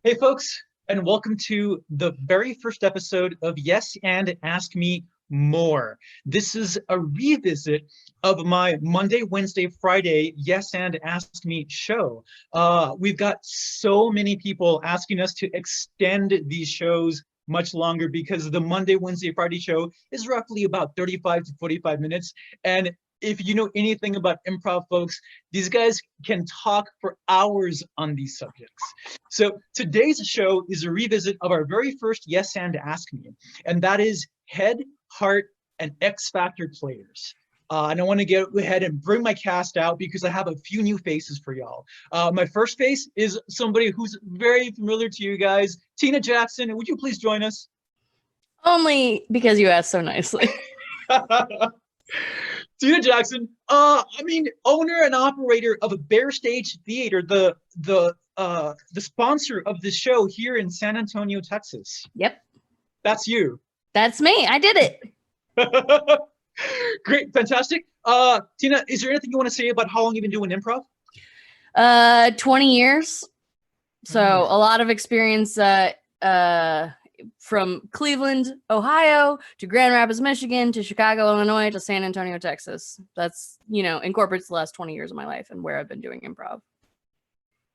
Hey, folks, and welcome to the very first episode of Yes and Ask Me More. This is a revisit of my Monday, Wednesday, Friday Yes and Ask Me show. We've got so many people asking us to extend these shows much longer because the Monday, Wednesday, Friday show is roughly about 35 to 45 minutes. And if you know anything about improv, folks, these guys can talk for hours on these subjects. So today's show is a revisit of our very first Yes and Ask Me, and that is Head, Heart, and X Factor players. And I want to get ahead and bring my cast out because I have a few new faces for y'all. My first face is somebody who's very familiar to you guys, Tina Jackson. Would you please join us? Only because you asked so nicely. Tina Jackson, owner and operator of a Bear Stage Theater, the sponsor of this show here in San Antonio, Texas. Yep. That's you. That's me. I did it. Great, fantastic. Tina, is there anything you want to say about how long you've been doing improv? 20 years. So a lot of experience from Cleveland, Ohio, to Grand Rapids, Michigan, to Chicago, Illinois, to San Antonio, Texas. That's, incorporates the last 20 years of my life and where I've been doing improv.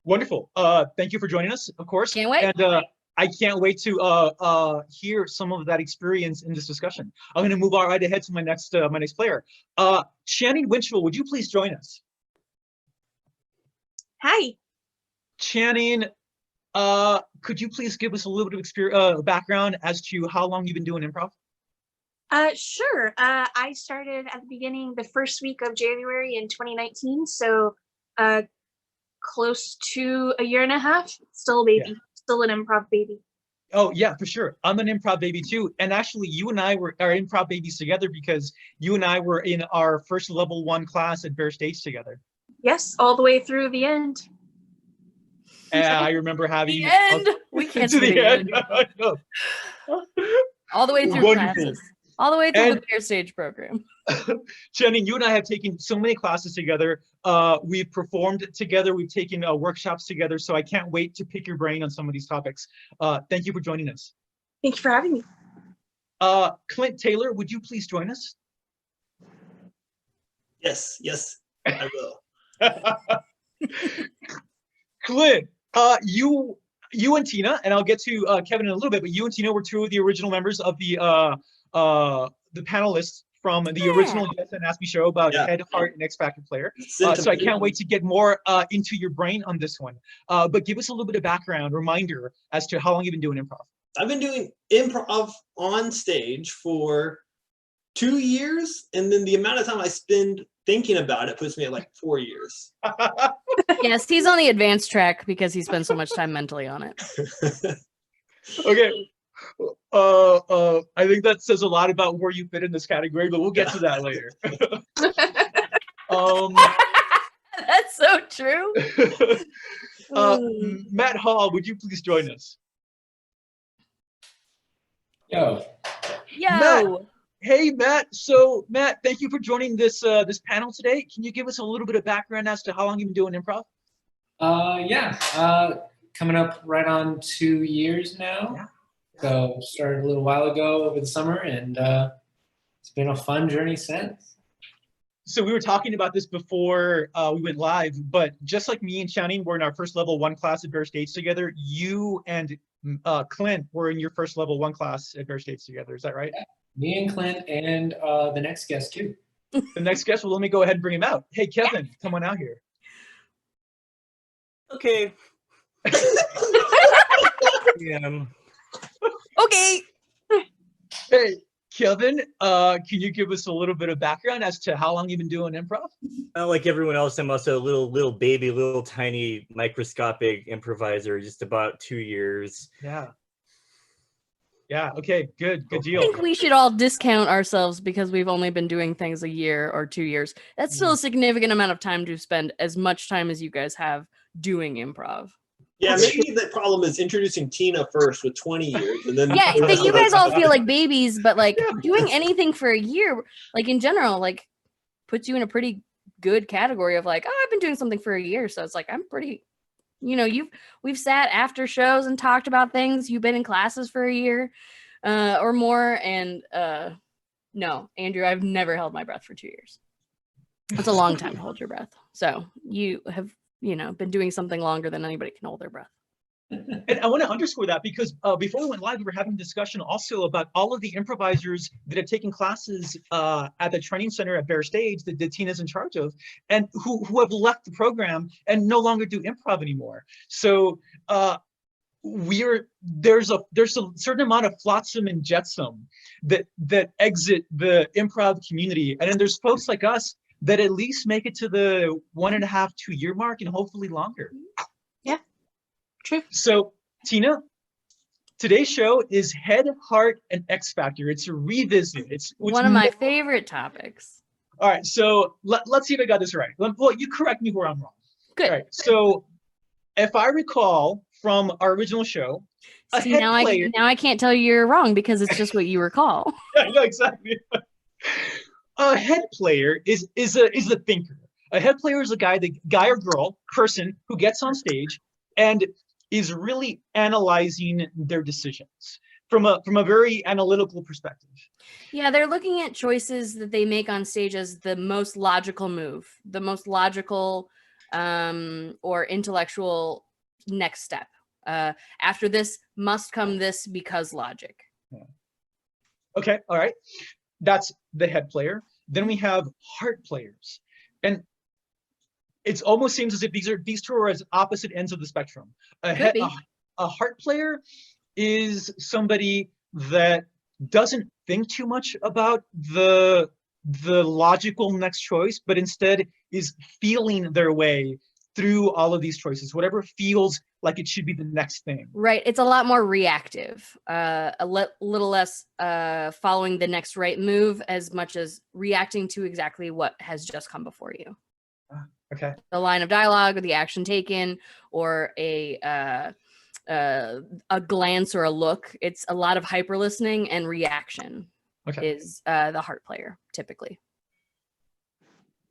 Wonderful. Thank you for joining us, of course. Can't wait. And I can't wait to hear some of that experience in this discussion. I'm going to move right ahead to my next player. Channing Winchell, would you please join us? Hi. Channing, could you please give us a little bit of background as to how long you've been doing improv? Sure. I started at the beginning, the first week of January in 2019. So close to a year and a half. Still a baby. Yeah. Still an improv baby. Oh, yeah, for sure. I'm an improv baby too. And actually, you and I are improv babies together because you and I were in our first level 1 class at Bear Stage together. Yes, all the way through the end. And I remember having the end. We can't to the end. All the way through classes. All the way through the Bear Stage program. Channing, you and I have taken so many classes together. We've performed together. We've taken workshops together. So I can't wait to pick your brain on some of these topics. Thank you for joining us. Thank you for having me. Clint Taylor, would you please join us? Yes, I will. Clint, you and Tina, and I'll get to Kevin in a little bit, but you and Tina were two of the original members of the panelists from the original Yes and Ask Me show about Head, Heart, and X Factor player. So I can't wait to get more into your brain on this one. But give us a little bit of background, reminder as to how long you've been doing improv. I've been doing improv on stage for 2 years, and then the amount of time I spend thinking about it puts me at like 4 years. Yes, he's on the advanced track because he spends so much time mentally on it. Okay. I think that says a lot about where you fit in this category, but we'll get to that later. That's so true. Matt Hall, would you please join us? Yo. Matt. Hey, Matt. So, Matt, thank you for joining this this panel today. Can you give us a little bit of background as to how long you've been doing improv? Coming up right on 2 years now. Yeah. So started a little while ago over the summer, and it's been a fun journey since. So we were talking about this before we went live, but just like me and Channing were in our first level 1 class at Bear Stage together, you and Clint were in your first level 1 class at Bear Stage together. Is that right? Yeah. Me and Clint and the next guest too. The next guest, well, let me go ahead and bring him out. Hey, Kevin, come on out here. Okay. Yeah. Okay. Hey, Kevin, can you give us a little bit of background as to how long you've been doing improv? Like everyone else, I'm also a little baby, little tiny microscopic improviser, just about 2 years. Yeah, okay, good deal. I think we should all discount ourselves because we've only been doing things a year or 2 years. That's still a significant amount of time to spend as much time as you guys have doing improv. Yeah, maybe the problem is introducing Tina first with 20 years. And then you guys all feel like babies, but like doing anything for a year, like in general, like puts you in a pretty good category of like, oh, I've been doing something for a year. So it's like, I'm pretty we've sat after shows and talked about things. You've been in classes for a year or more, and no, Andrew, I've never held my breath for 2 years. It's a long time to hold your breath. So you have, been doing something longer than anybody can hold their breath. And I want to underscore that because before we went live, we were having a discussion also about all of the improvisers that have taken classes at the training center at Bexar Stage that Tina's in charge of, and who have left the program and no longer do improv anymore. So there's a certain amount of flotsam and jetsam that exit the improv community, and then there's folks like us that at least make it to the 1.5, 2 year mark, and hopefully longer. True. So, Tina, today's show is Head, Heart, and X Factor. It's a revisit. It's one of my favorite topics. All right, so let's see if I got this right. Well, you correct me where I'm wrong. Good. All right, so if I recall from our original show, now I can't tell you you're wrong because it's just what you recall. I know exactly. A head player is a thinker. A head player is the guy or girl, person who gets on stage and is really analyzing their decisions from a very analytical perspective. Yeah, they're looking at choices that they make on stage as the most logical move, the most logical or intellectual next step. After this must come this because logic. Yeah. Okay, all right. That's the head player. Then we have heart players. And it almost seems as if these two are as opposite ends of the spectrum. A heart player is somebody that doesn't think too much about the logical next choice, but instead is feeling their way through all of these choices, whatever feels like it should be the next thing. Right. It's a lot more reactive, little less following the next right move as much as reacting to exactly what has just come before you. Okay. The line of dialogue or the action taken or a glance or a look. It's a lot of hyper listening and reaction is the heart player typically.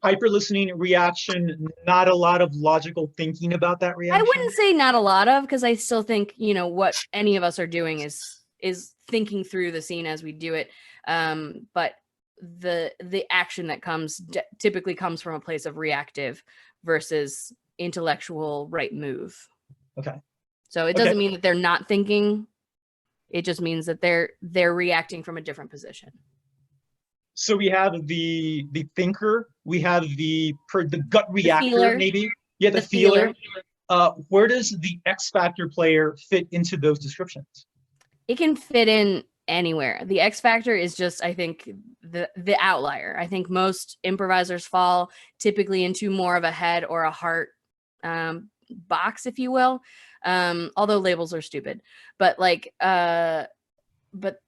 Hyper listening, reaction, not a lot of logical thinking about that reaction. I wouldn't say not a lot of, because I still think, what any of us are doing is thinking through the scene as we do it. But the action that comes typically comes from a place of reactive versus intellectual right move. Okay. So it doesn't mean that they're not thinking. It just means that they're reacting from a different position. So we have the thinker, we have the gut reactor, feeler. Maybe. Yeah, the feeler. Where does the X Factor player fit into those descriptions? It can fit in anywhere. The X Factor is just, I think, the outlier. I think most improvisers fall typically into more of a head or a heart box, if you will. Although labels are stupid. But but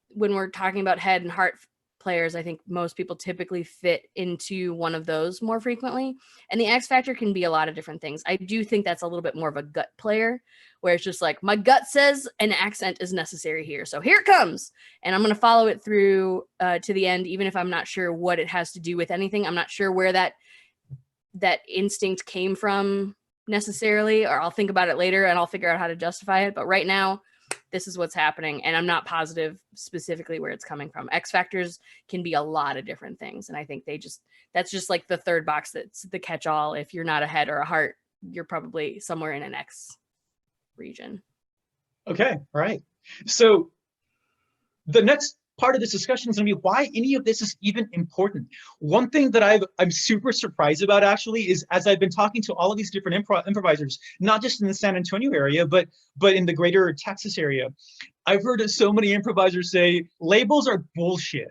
when we're talking about head and heart players, I think most people typically fit into one of those more frequently. And the X Factor can be a lot of different things. I do think that's a little bit more of a gut player, where it's just like, my gut says an accent is necessary here, so here it comes. And I'm going to follow it through to the end, even if I'm not sure what it has to do with anything. I'm not sure where that instinct came from necessarily, or I'll think about it later and I'll figure out how to justify it. But right now, this is what's happening, and I'm not positive specifically where it's coming from. X Factors can be a lot of different things, and I think that's just like the third box that's the catch-all. If you're not a head or a heart, you're probably somewhere in an X region. Okay, all right. So the next part of this discussion is going to be why any of this is even important. One thing that I'm super surprised about, actually, is as I've been talking to all of these different improvisers, not just in the San Antonio area, but in the greater Texas area, I've heard so many improvisers say labels are bullshit.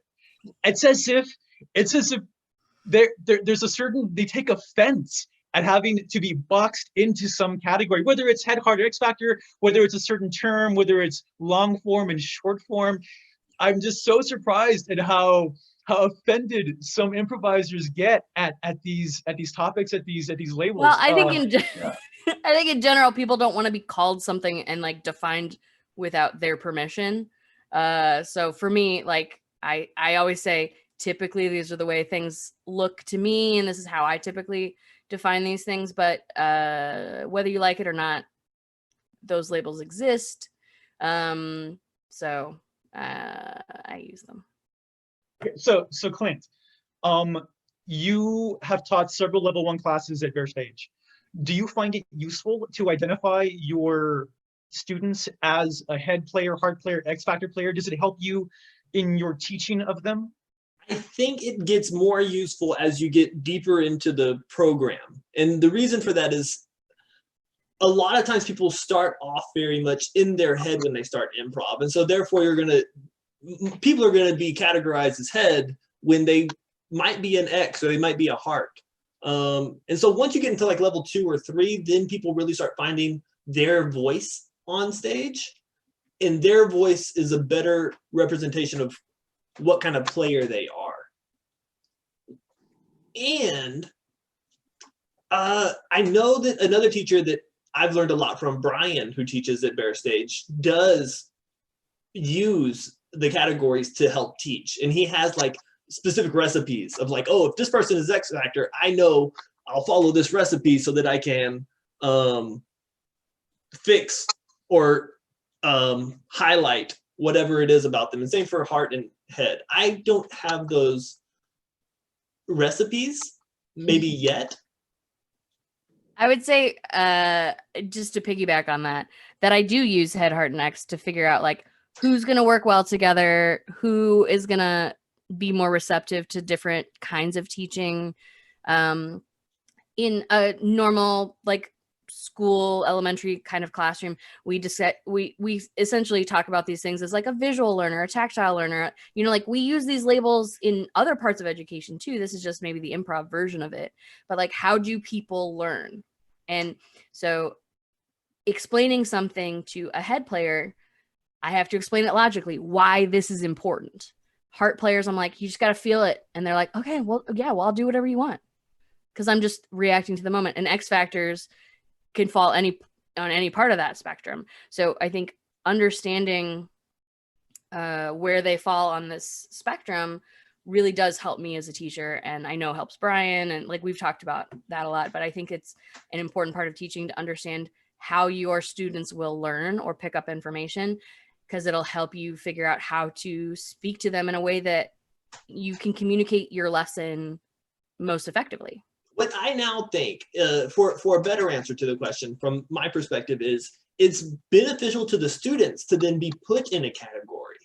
It's as if there's a certain, they take offense at having to be boxed into some category, whether it's head, heart, or X Factor, whether it's a certain term, whether it's long form and short form. I'm just so surprised at how offended some improvisers get at these topics, at these labels. Well, I think I think in general, people don't want to be called something and like defined without their permission. So for me, like I always say, typically these are the way things look to me, and this is how I typically define these things. But whether you like it or not, those labels exist. So I use them. So Clint, you have taught several level 1 classes at Bexar Stage. Do you find it useful to identify your students as a head player, heart player, X Factor player? Does it help you in your teaching of them? I think it gets more useful as you get deeper into the program. And the reason for that is a lot of times people start off very much in their head when they start improv. And so therefore people are going to be categorized as head when they might be an X or they might be a heart. And so once you get into like level 2 or 3, then people really start finding their voice on stage, and their voice is a better representation of what kind of player they are. And I know that another teacher that I've learned a lot from, Brian, who teaches at Bexar Stage, does use the categories to help teach. And he has like specific recipes of like, oh, if this person is X Factor, I know I'll follow this recipe so that I can fix or highlight whatever it is about them. And same for heart and head. I don't have those recipes maybe yet. I would say, just to piggyback on that I do use head, heart, and X to figure out like who's going to work well together, who is going to be more receptive to different kinds of teaching. In a normal like school, elementary kind of classroom, we essentially talk about these things as like a visual learner, a tactile learner. You know, like we use these labels in other parts of education too. This is just maybe the improv version of it. But like, how do people learn? And so explaining something to a head player, I have to explain it logically, why this is important. Heart players, I'm like, you just got to feel it. And they're like, okay, well, yeah, well, I'll do whatever you want, because I'm just reacting to the moment. And X factors can fall on any part of that spectrum. So I think understanding where they fall on this spectrum really does help me as a teacher, and I know helps Brian, and like we've talked about that a lot. But I think it's an important part of teaching to understand how your students will learn or pick up information, because it'll help you figure out how to speak to them in a way that you can communicate your lesson most effectively. What I now think, for a better answer to the question from my perspective, is it's beneficial to the students to then be put in a category,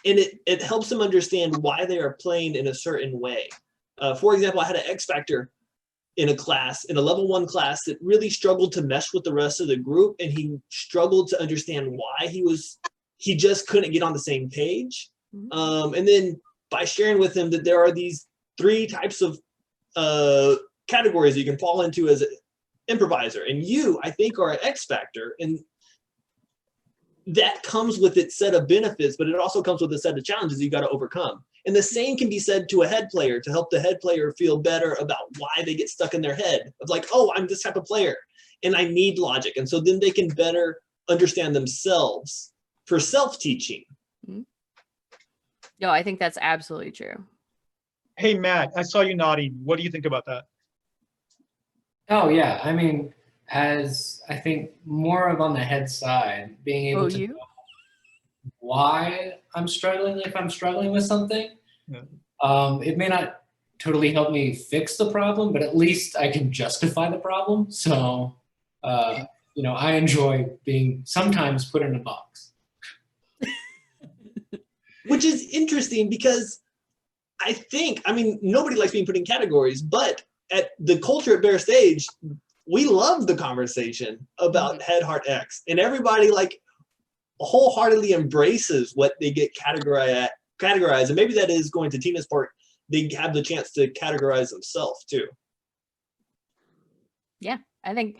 and it helps them understand why they are playing in a certain way. For example, I had an X Factor in a level 1 class that really struggled to mesh with the rest of the group, and he struggled to understand why he just couldn't get on the same page. And then by sharing with him that there are these 3 types of categories you can fall into as an improviser, and you, I think, are an X Factor, and that comes with its set of benefits, but it also comes with a set of challenges you got to overcome. And the same can be said to a head player, to help the head player feel better about why they get stuck in their head of like, oh, I'm this type of player and I need logic. And so then they can better understand themselves for self-teaching. No, I think that's absolutely true. Hey, Matt, I saw you nodding. What do you think about that? Oh yeah, I mean, as I think more of on the head side, being able to know why I'm struggling, if I'm struggling with something. Yeah. It may not totally help me fix the problem, but at least I can justify the problem. So, I enjoy being sometimes put in a box. Which is interesting because nobody likes being put in categories, but at the culture at Bexar Stage, we love the conversation about head, heart, X, and everybody like wholeheartedly embraces what they get categorized. And maybe that is going to Tina's part. They have the chance to categorize themselves too. Yeah, I think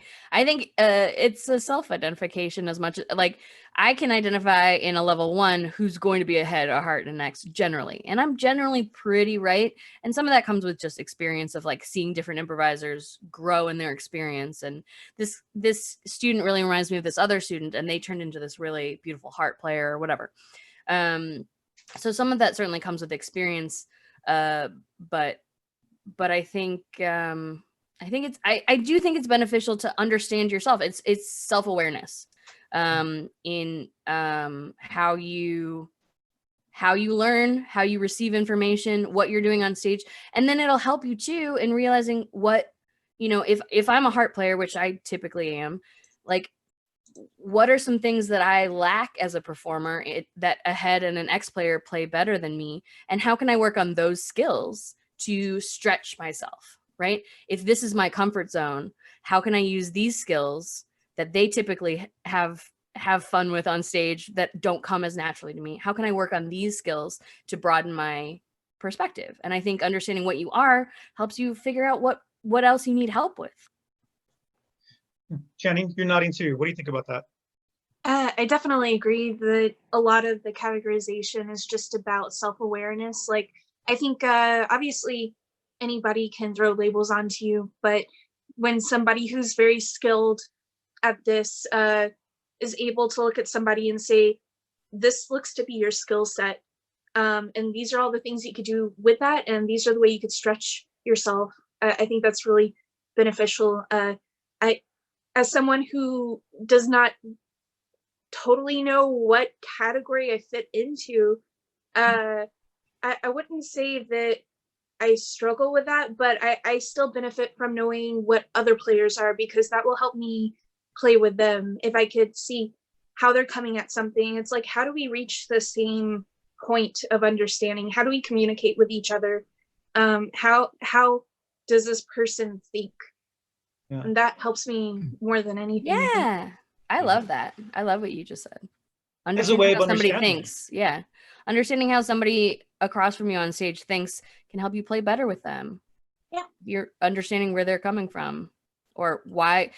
it's a self-identification as much like I can identify in a level 1 who's going to be a head, a heart, and an X generally. And I'm generally pretty right. And some of that comes with just experience of like seeing different improvisers grow in their experience. And this student really reminds me of this other student, and they turned into this really beautiful heart player or whatever. So some of that certainly comes with experience. But I think I do think it's beneficial to understand yourself. It's self-awareness. in how you learn, how you receive information, what you're doing on stage. And then it'll help you too in realizing what, if I'm a heart player, which I typically am, like, what are some things that I lack as a performer that a head and an X player play better than me? And how can I work on those skills to stretch myself, right? If this is my comfort zone, how can I use these skills that they typically have fun with on stage that don't come as naturally to me? How can I work on these skills to broaden my perspective? And I think understanding what you are helps you figure out what else you need help with. Channing, you're nodding too. What do you think about that? I definitely agree that a lot of the categorization is just about self-awareness. Like, I think obviously anybody can throw labels onto you, but when somebody who's very skilled at this is able to look at somebody and say, this looks to be your skill set, and these are all the things you could do with that, and these are the way you could stretch yourself, I think that's really beneficial. As someone who does not totally know what category I fit into, I wouldn't say that I struggle with that, but I still benefit from knowing what other players are, because that will help me play with them. If I could see how they're coming at something, it's like, how do we reach the same point of understanding? How do we communicate with each other? How does this person think? Yeah. And that helps me more than anything. Yeah, I love that. I love what you just said. As a way Understanding of how somebody understanding. thinks. Yeah. Understanding how somebody across from you on stage thinks can help you play better with them. Yeah. You're understanding where they're coming from, or why,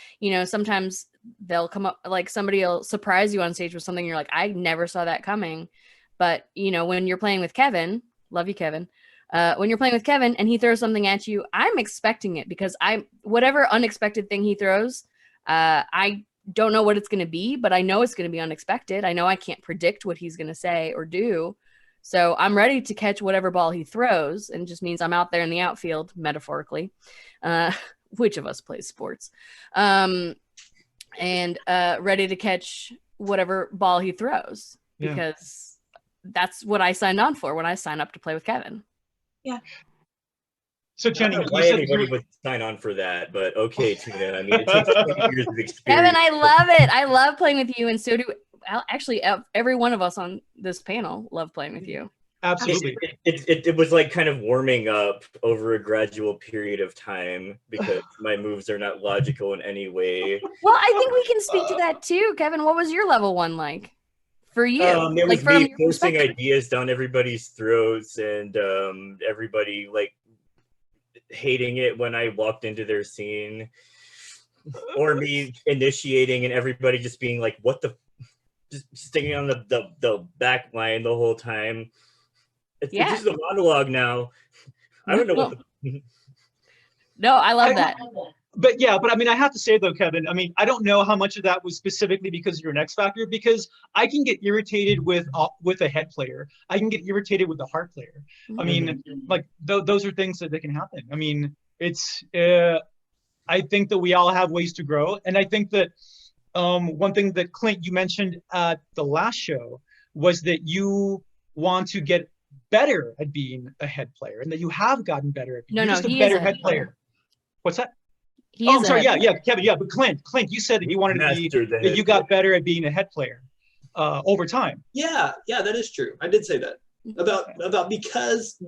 sometimes they'll come up, like somebody will surprise you on stage with something. You're like, I never saw that coming. But, when you're playing with Kevin, love you, Kevin. When you're playing with Kevin and he throws something at you, I'm expecting it, because whatever unexpected thing he throws, I don't know what it's going to be, but I know it's going to be unexpected. I know I can't predict what he's going to say or do. So I'm ready to catch whatever ball he throws. And it just means I'm out there in the outfield, metaphorically. Which of us plays sports? And ready to catch whatever ball he throws, because that's what I signed on for when I signed up to play with Kevin. Yeah. So I don't Channing, know why anybody would sign on for that, but okay, Tina. I mean, it takes 20 years of experience. Kevin, I love it. I love playing with you, and so do actually every one of us on this panel love playing with you. Absolutely. It was like kind of warming up over a gradual period of time, because my moves are not logical in any way. Well, I think we can speak to that too, Kevin. What was your level 1 like for you? It was from me your forcing perspective. ideas down everybody's throats, and everybody like hating it when I walked into their scene, or me initiating and everybody just being like, what the, just sticking on the back line the whole time. It's just a monologue now. I don't know what the... No, I love that. But I mean, I have to say though, Kevin, I mean, I don't know how much of that was specifically because you're an X Factor, because I can get irritated with a head player. I can get irritated with a heart player. I mean, like those are things that can happen. I mean, it's, I think that we all have ways to grow. And I think that one thing that Clint, you mentioned at the last show was that you want to get better at being a head player, and that you have gotten better at being just a better head player. What's that? I'm sorry. Yeah, Kevin. But Clint, you said that you wanted to be, that you got better at being a head player over time. Yeah, that is true. I did say that about because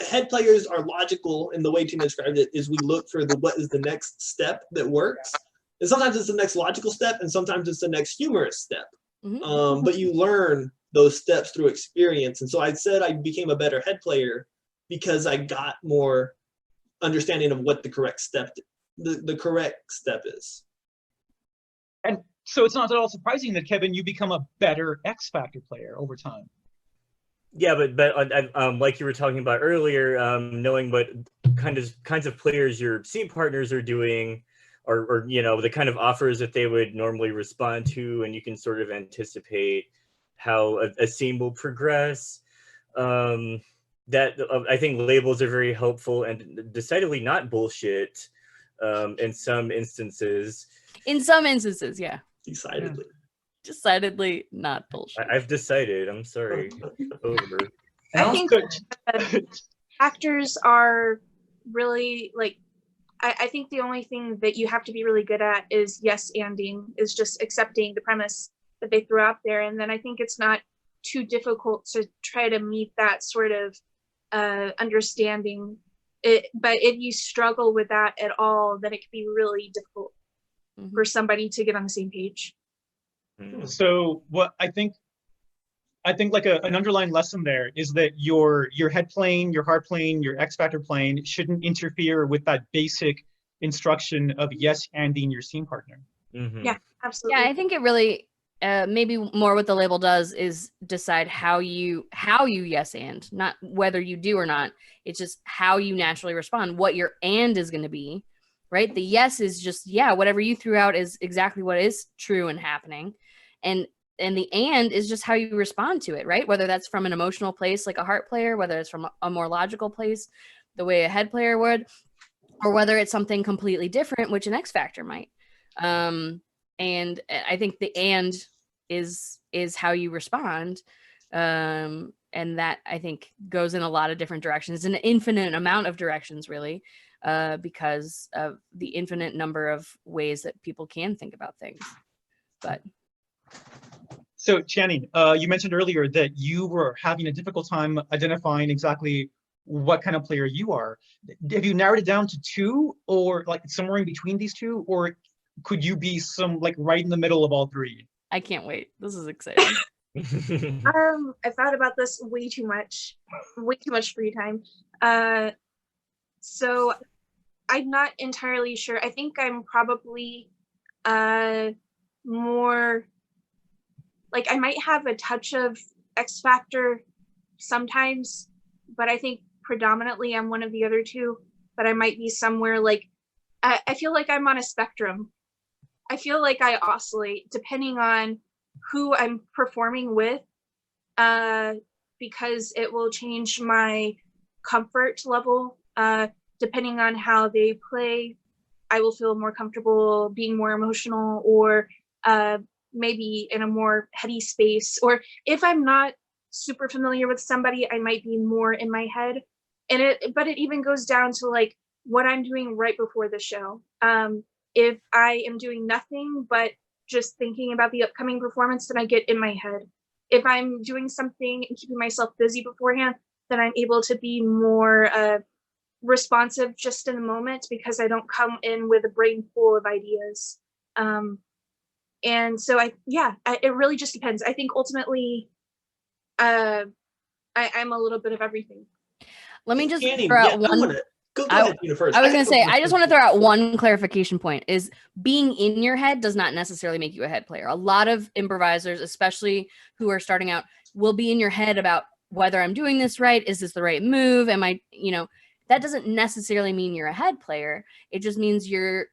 head players are logical, and the way Tina described it is we look for what is the next step that works, and sometimes it's the next logical step, and sometimes it's the next humorous step. But you learn those steps through experience, and so I said I became a better head player because I got more understanding of what the correct step is. And so it's not at all surprising that, Kevin, you become a better X Factor player over time. Yeah, but like you were talking about earlier, knowing what kinds of players your scene partners are doing, or the kind of offers that they would normally respond to, and you can sort of anticipate how a scene will progress. That I think labels are very helpful and decidedly not bullshit in some instances. In some instances, yeah. Decidedly. decidedly not bullshit. I've decided. I'm sorry. Over. And I think actors are really like, I think the only thing that you have to be really good at is yes-anding, is just accepting the premise that they throw out there. And then I think it's not too difficult to try to meet that sort of understanding. But if you struggle with that at all, then it can be really difficult for somebody to get on the same page. So what I think like an underlying lesson there is that your head plane, your heart plane, your X factor plane shouldn't interfere with that basic instruction of yes-anding your scene partner. Yeah, absolutely. Yeah, I think it really maybe more what the label does is decide how you yes and, not whether you do or not. It's just how you naturally respond, what your and is going to be, right? The yes is just, yeah, whatever you threw out is exactly what is true and happening. And the and is just how you respond to it, right? Whether that's from an emotional place like a heart player, whether it's from a more logical place the way a head player would, or whether it's something completely different, which an X factor might. And I think the and is how you respond. And that I think goes in a lot of different directions, an infinite amount of directions really, because of the infinite number of ways that people can think about things. But so Channing, you mentioned earlier that you were having a difficult time identifying exactly what kind of player you are. Have you narrowed it down to two, or like somewhere in between these two, or could you be some like right in the middle of all three? I can't wait. This is exciting. I thought about this way too much free time. So I'm not entirely sure. I think I'm probably more like, I might have a touch of X Factor sometimes, but I think predominantly I'm one of the other two. But I might be somewhere like, I feel like I'm on a spectrum. I feel like I oscillate depending on who I'm performing with, because it will change my comfort level. Depending on how they play, I will feel more comfortable being more emotional, or maybe in a more heady space. Or if I'm not super familiar with somebody, I might be more in my head. But it even goes down to like what I'm doing right before the show. If I am doing nothing but just thinking about the upcoming performance, then I get in my head. If I'm doing something and keeping myself busy beforehand, then I'm able to be more responsive just in the moment, because I don't come in with a brain full of ideas. And so it really just depends. I think ultimately, I'm a little bit of everything. Let me just Channing, throw out yeah, one. Go ahead, you first. I was going to say, I just want to throw out one clarification point, is being in your head does not necessarily make you a head player. A lot of improvisers, especially who are starting out, will be in your head about whether I'm doing this right. Is this the right move? Am I, that doesn't necessarily mean you're a head player. It just means you're,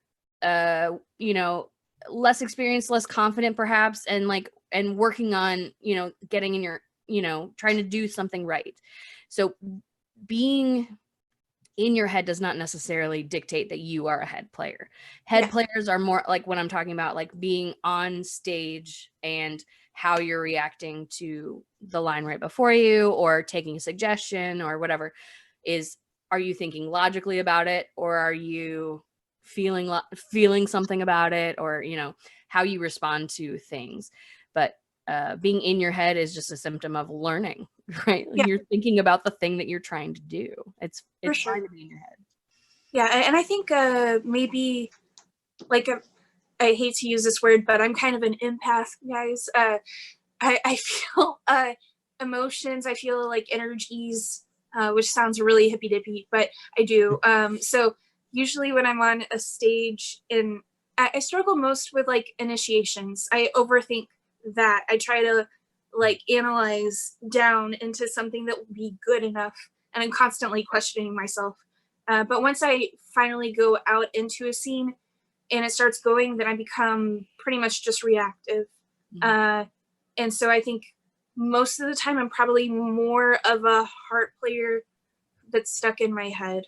less experienced, less confident perhaps, and working on, getting in your, trying to do something right. So being in your head does not necessarily dictate that you are a head player. Head players are more like when I'm talking about like being on stage and how you're reacting to the line right before you, or taking a suggestion or whatever, are you thinking logically about it, or are you feeling something about it, or how you respond to things. But being in your head is just a symptom of learning, right? Yeah. You're thinking about the thing that you're trying to do. It's For fine sure. to be in your head. Yeah, and I think maybe like I hate to use this word, but I'm kind of an empath, guys. I feel emotions. I feel like energies, which sounds really hippy dippy, but I do. So usually when I'm on a stage, and I struggle most with like initiations. I overthink that. I try to like analyze down into something that will be good enough, and I'm constantly questioning myself. But once I finally go out into a scene and it starts going, then I become pretty much just reactive. And so I think most of the time I'm probably more of a heart player that's stuck in my head.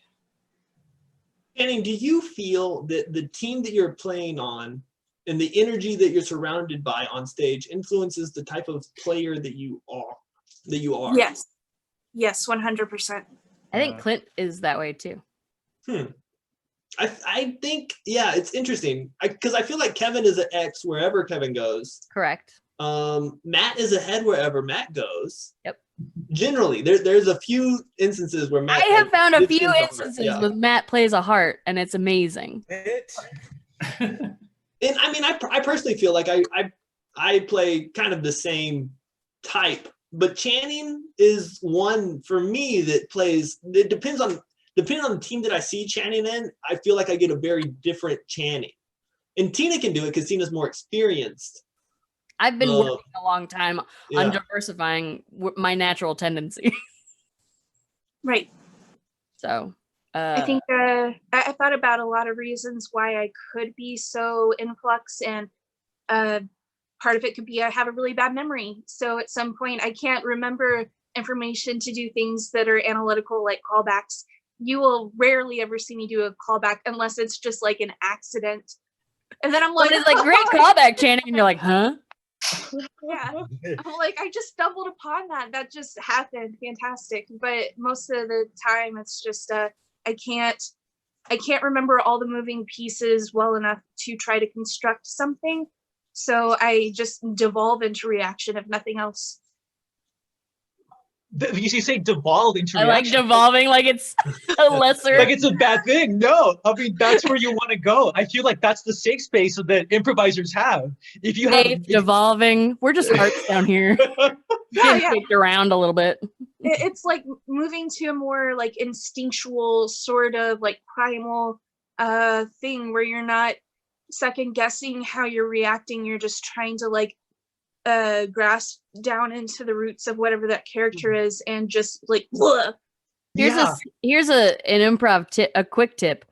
Channing, do you feel that the team that you're playing on, And the energy that you're surrounded by on stage influences the type of player that you are. Yes. Yes, 100%. I think Clint is that way too. I think, yeah, it's interesting because I feel like Kevin is an X wherever Kevin goes. Correct. Matt is a head wherever Matt goes. Yep. Generally, there's a few instances where Matt. I have found a dips few into instances heart. with Matt plays a heart, and it's amazing. And I mean, I personally feel like I play kind of the same type, but Channing is one for me that plays. It depending on the team that I see Channing in, I feel like I get a very different Channing. And Tina can do it because Tina's more experienced. I've been working a long time on diversifying my natural tendency. Right. So I think I thought about a lot of reasons why I could be so influx, and part of it could be I have a really bad memory. So at some point I can't remember information to do things that are analytical, like callbacks. You will rarely ever see me do a callback unless it's just like an accident. And then I'm like, it's like, great callback, Channing. And you're like, huh? Yeah. I'm like, I just stumbled upon that. That just happened. Fantastic. But most of the time it's just I can't remember all the moving pieces well enough to try to construct something. So I just devolve into reaction, if nothing else. You say devolve into I like reaction. devolving like it's a lesser. Like it's a bad thing. No, I mean, that's where you want to go. I feel like that's the safe space that improvisers have. If you have devolving, we're just hearts down here. Getting kicked around a little bit. It's like moving to a more like instinctual sort of like primal thing where you're not second guessing how you're reacting. You're just trying to like grasp down into the roots of whatever that character is and just like bleh. Here's an improv tip, a quick tip.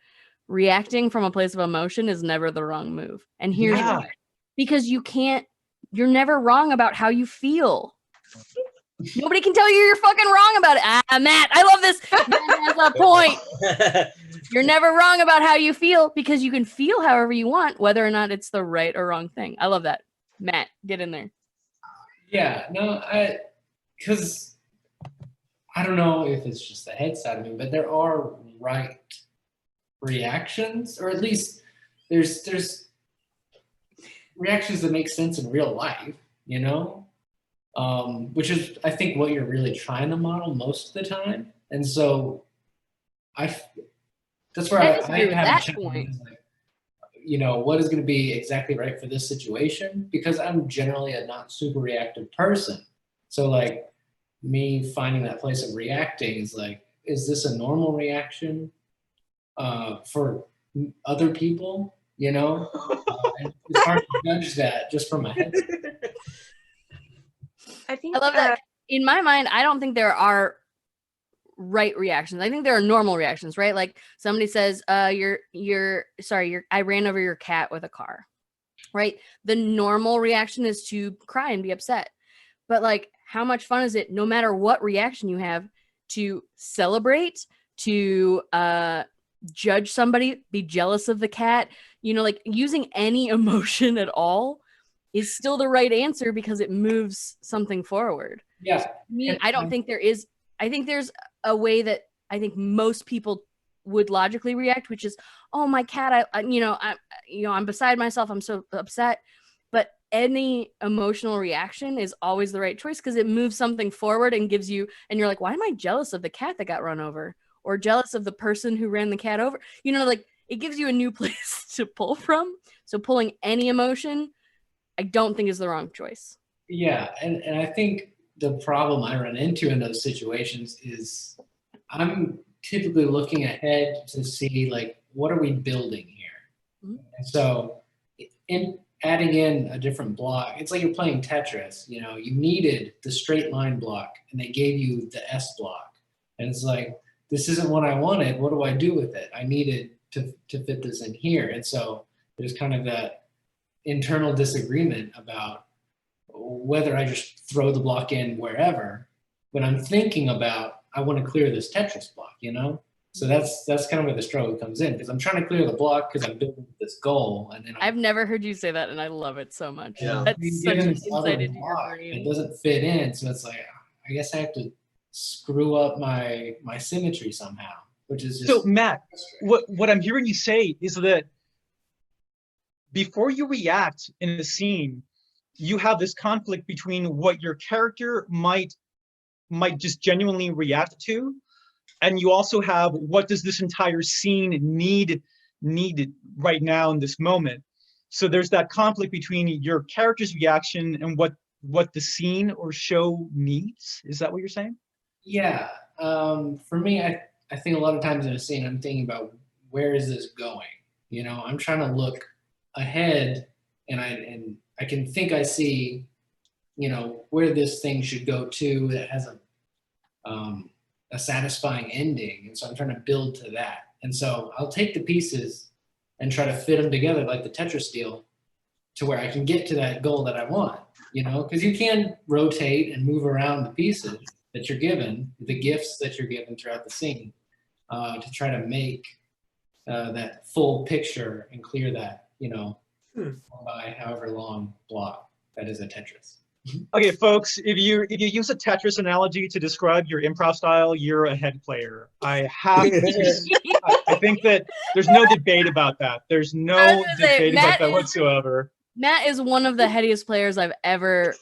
Reacting from a place of emotion is never the wrong move. And here's why. Because you're never wrong about how you feel. Nobody can tell you're fucking wrong about it. Matt, I love this. Matt has a point. You're never wrong about how you feel because you can feel however you want, whether or not it's the right or wrong thing. I love that. Matt, get in there. Yeah, no, because I don't know if it's just the head side of me, but there are right reactions, or at least there's reactions that make sense in real life, you know? Which is, I think, what you're really trying to model most of the time. And so that's where I have that a point. Like, you know, what is going to be exactly right for this situation? Because I'm generally a not super reactive person. So like me finding that place of reacting is like, is this a normal reaction for other people? You know, and it's hard to judge that just from my head. I think I love that. In my mind, I don't think there are right reactions. I think there are normal reactions, right? Like somebody says, I ran over your cat with a car, right? The normal reaction is to cry and be upset. But like, how much fun is it, no matter what reaction you have, to celebrate, to judge somebody, be jealous of the cat, you know, like using any emotion at all is still the right answer because it moves something forward. Yeah. I don't think there is. I think there's a way that I think most people would logically react, which is, "Oh, my cat! I'm beside myself. I'm so upset." But any emotional reaction is always the right choice because it moves something forward and gives you. And you're like, "Why am I jealous of the cat that got run over, or jealous of the person who ran the cat over?" You know, like it gives you a new place to pull from. So pulling any emotion, I don't think is the wrong choice. Yeah, and I think the problem I run into in those situations is I'm typically looking ahead to see like, what are we building here? Mm-hmm. And so in adding in a different block, it's like you're playing Tetris, you know, you needed the straight line block and they gave you the S block. And it's like, this isn't what I wanted. What do I do with it? I needed to fit this in here. And so there's kind of that internal disagreement about whether I just throw the block in wherever, but I'm thinking about, I want to clear this Tetris block, you know? So that's kind of where the struggle comes in, because I'm trying to clear the block because I'm building this goal, and then I've never heard you say that, and I love it so much. Yeah. That's being such given an this other insight into your block brain. that doesn't fit in. So it's like, I guess I have to screw up my symmetry somehow, which is just So Matt, what I'm hearing you say is that before you react in a scene, you have this conflict between what your character might just genuinely react to, and you also have what does this entire scene need right now in this moment. So there's that conflict between your character's reaction and what the scene or show needs. Is that what you're saying? Yeah. For me, I think a lot of times in a scene, I'm thinking about where is this going? You know, I'm trying to look ahead, and I can think I see, you know, where this thing should go to that has a satisfying ending. And so I'm trying to build to that. And so I'll take the pieces and try to fit them together like the Tetris deal to where I can get to that goal that I want, you know, because you can rotate and move around the pieces that you're given, the gifts that you're given throughout the scene, to try to make that full picture and clear that, you know, by however long block that is a Tetris. Okay, folks, if you use a Tetris analogy to describe your improv style, you're a head player. I think that there's no debate about that. There's I no was gonna say, debate about Matt that is- whatsoever. Matt is one of the headiest players I've ever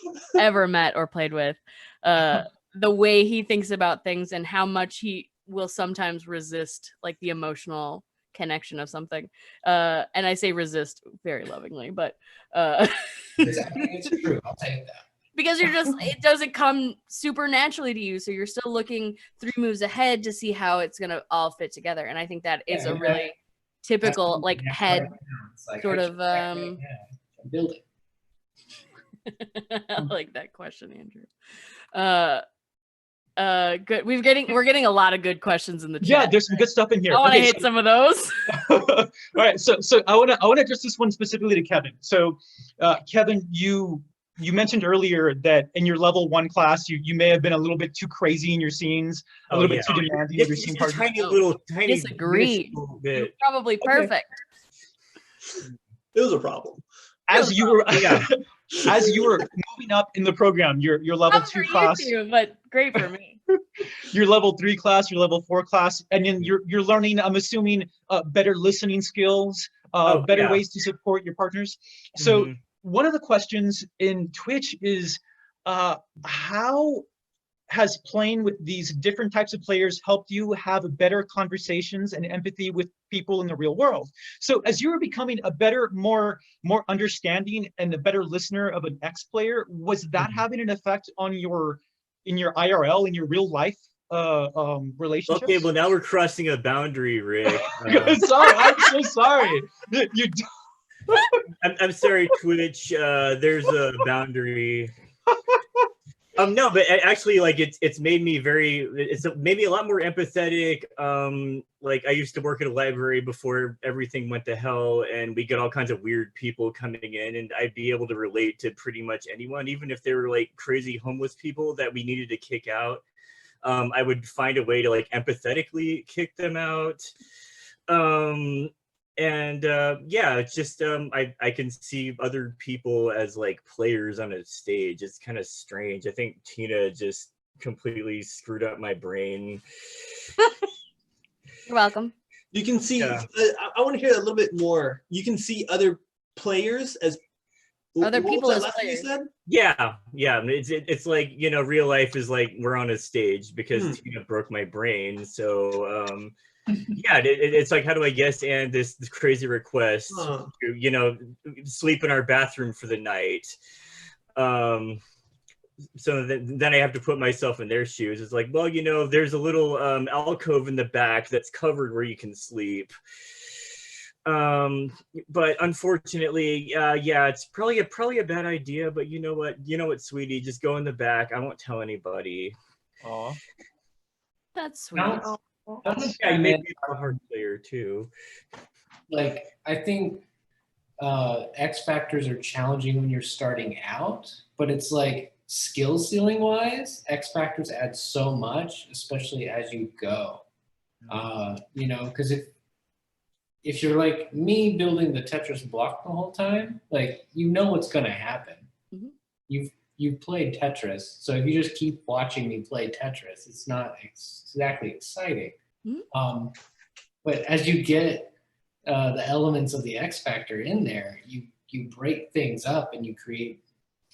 met or played with. The way he thinks about things and how much he will sometimes resist like the emotional connection of something. And I say resist very lovingly, but It's true. I'll take that. because it doesn't come super naturally to you. So you're still looking 3 moves ahead to see how it's going to all fit together. And I think that is Yeah, a really typical like head It's like, sort I of, should back right now and build it. I like that question, Andrew. Good. We're getting a lot of good questions in the chat. Yeah, there's some good stuff in here. I want to Okay, hit some of those. All right, so I want to address this one specifically to Kevin. So, Kevin, you mentioned earlier that in your level 1 class, you may have been a little bit too crazy in your scenes, a little bit too demanding of your scene partners. Tiny Disagree. minuscule You're bit. probably perfect. It was a problem. As you were Yeah. as you were moving up in the program, your level Not 2 for class, you two, but great for me. your level 3 class, your level 4 class, and then you're learning, I'm assuming, better listening skills, better ways to support your partners. So one of the questions in Twitch is, how has playing with these different types of players helped you have better conversations and empathy with people in the real world? So as you were becoming a better, more understanding and a better listener of an X player, was that having an effect on in your IRL, in your real life relationships? Okay, well now we're crossing a boundary, Rick. Sorry, I'm so sorry. You I'm sorry, Twitch. There's a boundary. No, but actually, like it's made me made me a lot more empathetic. Like I used to work at a library before everything went to hell, and we get all kinds of weird people coming in, and I'd be able to relate to pretty much anyone, even if they were like crazy homeless people that we needed to kick out. I would find a way to like empathetically kick them out. Yeah, it's just I can see other people as like players on a stage. It's kind of strange. I think Tina just completely screwed up my brain. You're welcome. You can see, Yeah. I want to hear that a little bit more. You can see other players as Other what was people that as last thing you players. said? Yeah. It's like, you know, real life is like we're on a stage because Tina broke my brain. So yeah, it's like, how do I yes and this crazy request to, you know, sleep in our bathroom for the night. So then I have to put myself in their shoes. It's like, well, you know, there's a little alcove in the back that's covered where you can sleep. But unfortunately, yeah, it's probably a bad idea. But you know what, sweetie, just go in the back. I won't tell anybody. Aw. That's sweet. Yeah, you make me a hard player too. Like, I think X factors are challenging when you're starting out, but it's like skill ceiling wise, X factors add so much, especially as you go. You know, because if you're like me building the Tetris block the whole time, like you know what's gonna happen. Mhm. You've played Tetris, so if you just keep watching me play Tetris, it's not exactly exciting. Mhm. But as you get the elements of the X Factor in there, you break things up and you create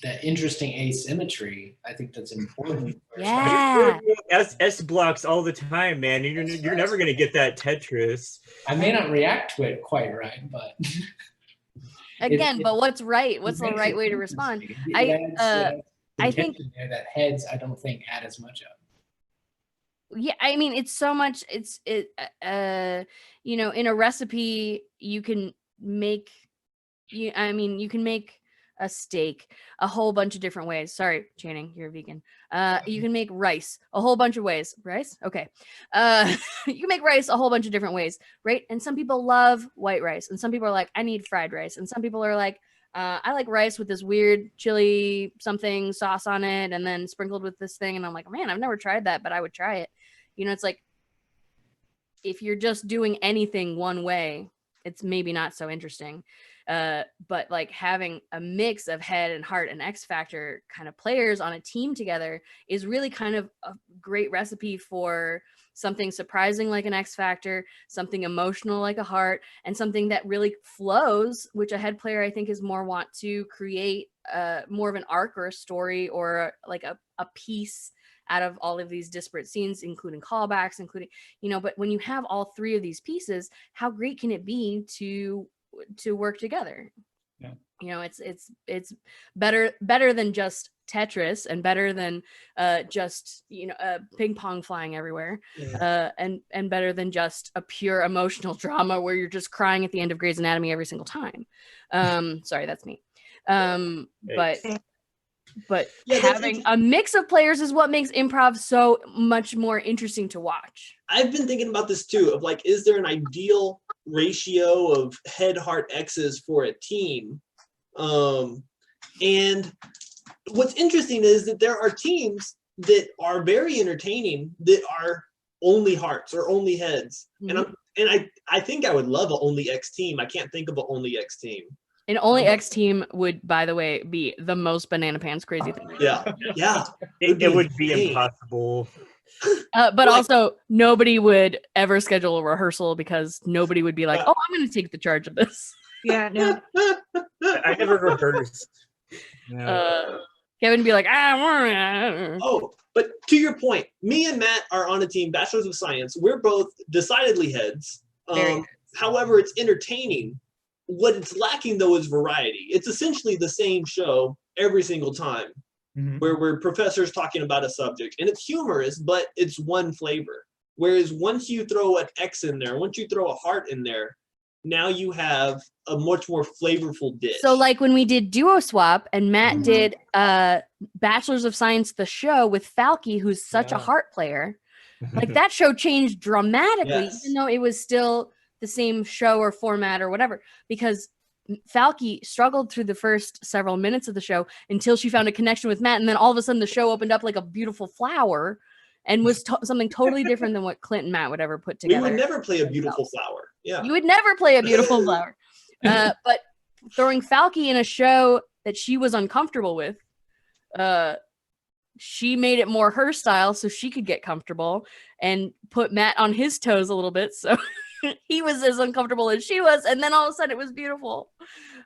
that interesting asymmetry. I think that's important. Yeah. S blocks all the time, man. You're never gonna get that Tetris. I may not react to it quite right, but Again, but what's right? What's the makes right it way to respond? interesting. I I think think there that heads I don't think add as much of. yeah, I mean it's so much you know, in a recipe you can make you can make a steak a whole bunch of different ways. Sorry, Channing, you're a vegan. You can make rice a whole bunch of ways. Rice? Okay. You can make rice a whole bunch of different ways, right? And some people love white rice, and some people are like, I need fried rice, and some people are like, I like rice with this weird chili something sauce on it, and then sprinkled with this thing. And I'm like, man, I've never tried that, but I would try it. You know, it's like if you're just doing anything one way, it's maybe not so interesting. But like having a mix of head and heart and X Factor kind of players on a team together is really kind of a great recipe for something surprising like an X Factor, something emotional like a heart, and something that really flows, which a head player I think is more want to create more of an arc or a story or like a piece out of all of these disparate scenes, including callbacks, including, you know, but when you have all three of these pieces, how great can it be to work together? Yeah. You know, it's better than just Tetris and better than just, you know, ping pong flying everywhere. Yeah. And better than just a pure emotional drama where you're just crying at the end of Grey's Anatomy every single time. Sorry, that's me. But Yeah, having a mix of players is what makes improv so much more interesting to watch. I've been thinking about this too, of like, is there an ideal ratio of head, heart, X's for a team? And what's interesting is that there are teams that are very entertaining that are only hearts or only heads. Mhm. And I think I would love an only X team. I can't think of an only X team. An only X team would, by the way, be the most banana pants crazy thing. Yeah, yeah. It would be insane. impossible. But Like- also, nobody would ever schedule a rehearsal because nobody would be like, "Oh, I'm going to take the charge of this." Yeah, no. I never rehearsed. No. Kevin would be like, "Ah." Oh, but to your point, me and Matt are on a team, Bachelors of Science. We're both decidedly heads. Very heads. However, it's entertaining. What it's lacking though is variety. It's essentially the same show every single time, where we're professors talking about a subject, and it's humorous, but it's one flavor. Whereas once you throw an X in there, once you throw a heart in there, now you have a much more flavorful dish. So like when we did Duo Swap and Matt did Bachelors of Science, the show with Falky, who's such a heart player, like that show changed dramatically, even though it was still the same show or format or whatever, because Falky struggled through the first several minutes of the show until she found a connection with Matt. And then all of a sudden the show opened up like a beautiful flower and was something totally different than what Clint and Matt would ever put together. We would never play a beautiful flower. Yeah. You would never play a beautiful flower. But throwing Falky in a show that she was uncomfortable with, she made it more her style so she could get comfortable and put Matt on his toes a little bit. So he was as uncomfortable as she was. And then all of a sudden it was beautiful.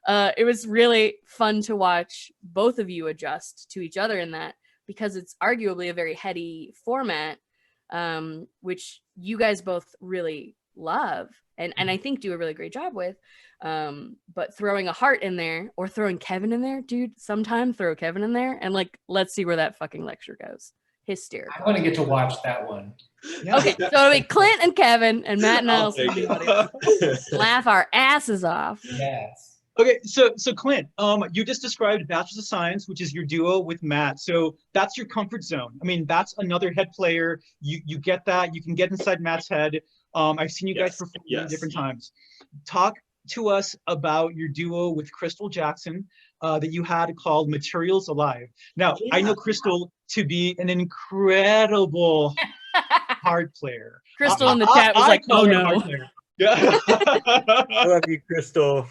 It was really fun to watch both of you adjust to each other in that, because it's arguably a very heady format, which you guys both really love and I think do a really great job with. But throwing a heart in there or throwing Kevin in there, dude, sometime throw Kevin in there and like, let's see where that fucking lecture goes. Hysterical. I want to get to watch that one. Okay, so it'll be Clint and Kevin and Matt and I'll I'll take it. laugh our asses off. Yes. Okay, so Clint, you just described Bachelors of Science, which is your duo with Matt. So that's your comfort zone. I mean, that's another head player. You get that. You can get inside Matt's head. I've seen you guys perform many different times. Talk to us about your duo with Crystal Jackson that you had called Materials Alive. Now, I know Crystal to be an incredible hard player. Crystal in the chat was like, call "Oh her a hard no." player. Yeah. I love you, Crystal.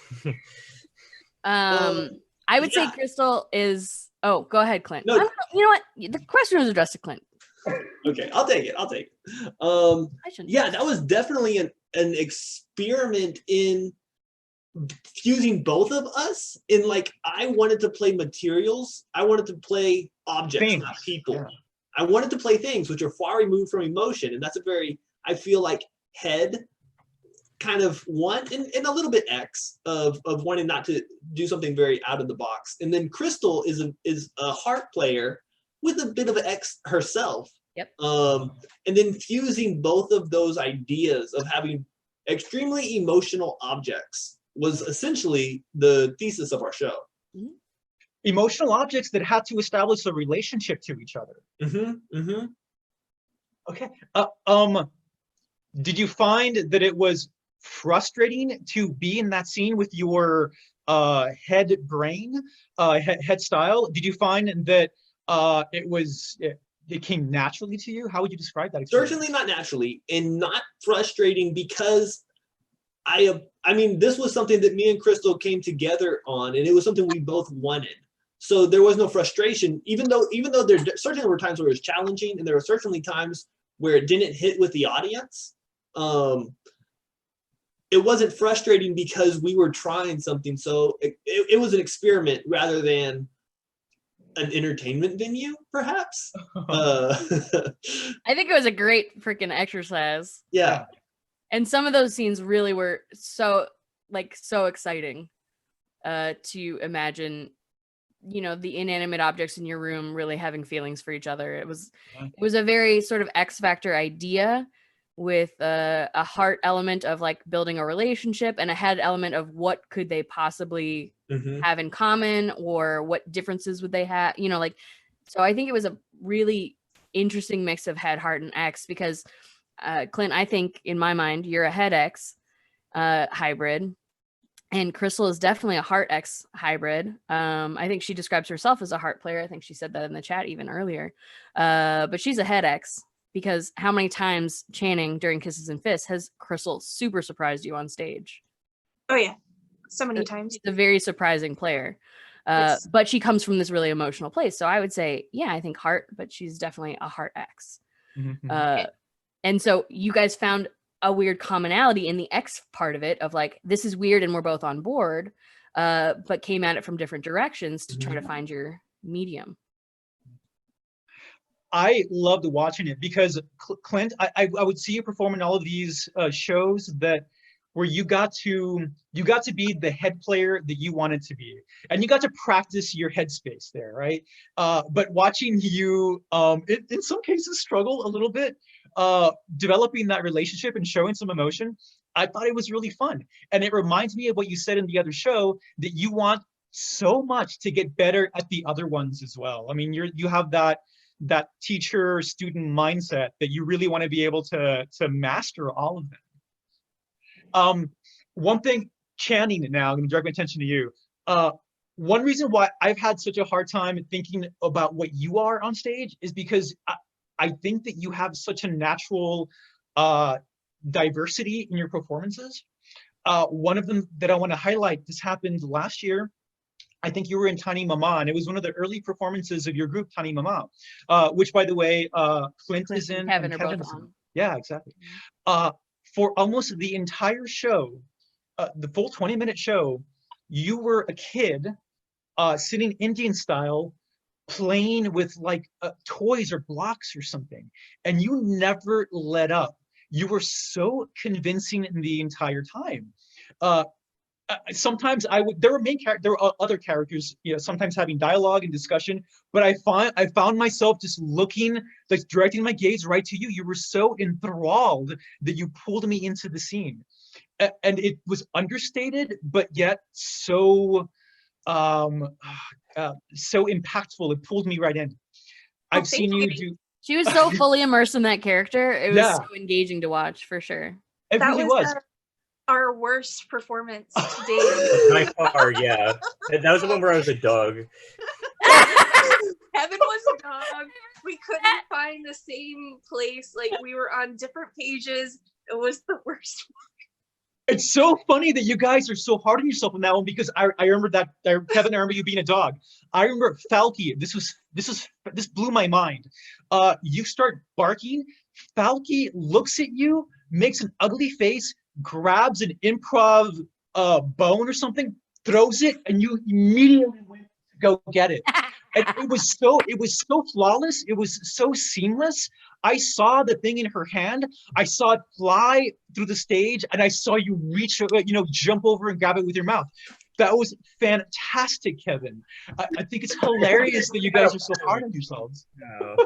I would say yeah. Crystal is. Oh, go ahead, Clint. No. You know what? The question was addressed to Clint. Okay, I'll take it. I shouldn't. Yeah, that was definitely an experiment in fusing both of us. In like, I wanted to play materials. I wanted to play objects, Things, not people. yeah. I wanted to play things which are far removed from emotion, and that's a very, I feel like, head kind of one and a little bit X of wanting not to do something very out of the box. And then Crystal is a heart player with a bit of an X herself. Yep. And then fusing both of those ideas of having extremely emotional objects was essentially the thesis of our show. Emotional objects that had to establish a relationship to each other. Okay. Did you find that it was frustrating to be in that scene with your head brain, head style? Did you find that it came naturally to you? How would you describe that experience? Certainly not naturally, and not frustrating because I mean, this was something that me and Crystal came together on, and it was something we both wanted. So there was no frustration, even though there certainly were times where it was challenging, and there were certainly times where it didn't hit with the audience. It wasn't frustrating because we were trying something. So it was an experiment rather than an entertainment venue, perhaps. I think it was a great freaking exercise. Yeah. And some of those scenes really were so exciting to imagine, the inanimate objects in your room really having feelings for each other. It was a very sort of X Factor idea with a heart element of like building a relationship and a head element of what could they possibly have in common, or what differences would they have, so I think it was a really interesting mix of head, heart, and X, because Clint, I think in my mind, you're a head X hybrid, and Crystal is definitely a heart X hybrid. I think she describes herself as a heart player. I think she said that in the chat even earlier, but she's a head X, because how many times Channing during Kisses and Fists has Crystal super surprised you on stage? Oh yeah, so many times. She's a very surprising player. Yes. But she comes from this really emotional place. So I would say, yeah, I think heart, but she's definitely a heart X. And so you guys found a weird commonality in the X part of it, of like, this is weird and we're both on board, but came at it from different directions to try to find your medium. I loved watching it because Clint, I would see you perform in all of these shows where you got to be the head player that you wanted to be, and you got to practice your headspace there, right? But watching you, in some cases, struggle a little bit, developing that relationship and showing some emotion, I thought it was really fun. And it reminds me of what you said in the other show, that you want so much to get better at the other ones as well. I mean, you have that teacher-student mindset that you really want to be able to master all of them. One thing, Channing, now I'm going to direct my attention to you. One reason why I've had such a hard time thinking about what you are on stage is because I think that you have such a natural diversity in your performances. One of them that I want to highlight, this happened last year. I think you were in Tiny Mama, and it was one of the early performances of your group, Tiny Mama, which, by the way, Clint is in. Kevin and are both Kevin's on. in. Yeah, exactly. For almost the entire show, the full 20-minute show, you were a kid sitting Indian style, playing with like toys or blocks or something, and you never let up. You were so convincing the entire time. Sometimes there were other characters, sometimes having dialogue and discussion, but I found myself just looking, like directing my gaze right to you. You were so enthralled that you pulled me into the scene, and it was understated, but yet so impactful. It pulled me right in. I've seen you do. She was so fully immersed in that character. It was Yeah. so engaging to watch, for sure. It That really was. Our worst performance to date. By far, yeah. That was the one where I was a dog. Kevin was a dog. We couldn't find the same place. Like we were on different pages. It was the worst. It's so funny that you guys are so hard on yourself on that one because I remember that Kevin, I remember you being a dog. I remember Falky. This blew my mind. You start barking. Falky looks at you, makes an ugly face, grabs an improv bone or something, throws it, and you immediately went to go get it. And it was so flawless. It was so seamless. I saw the thing in her hand. I saw it fly through the stage, and I saw you reach, jump over and grab it with your mouth. That was fantastic, Kevin. I think it's hilarious that you guys are so hard on yourselves. No.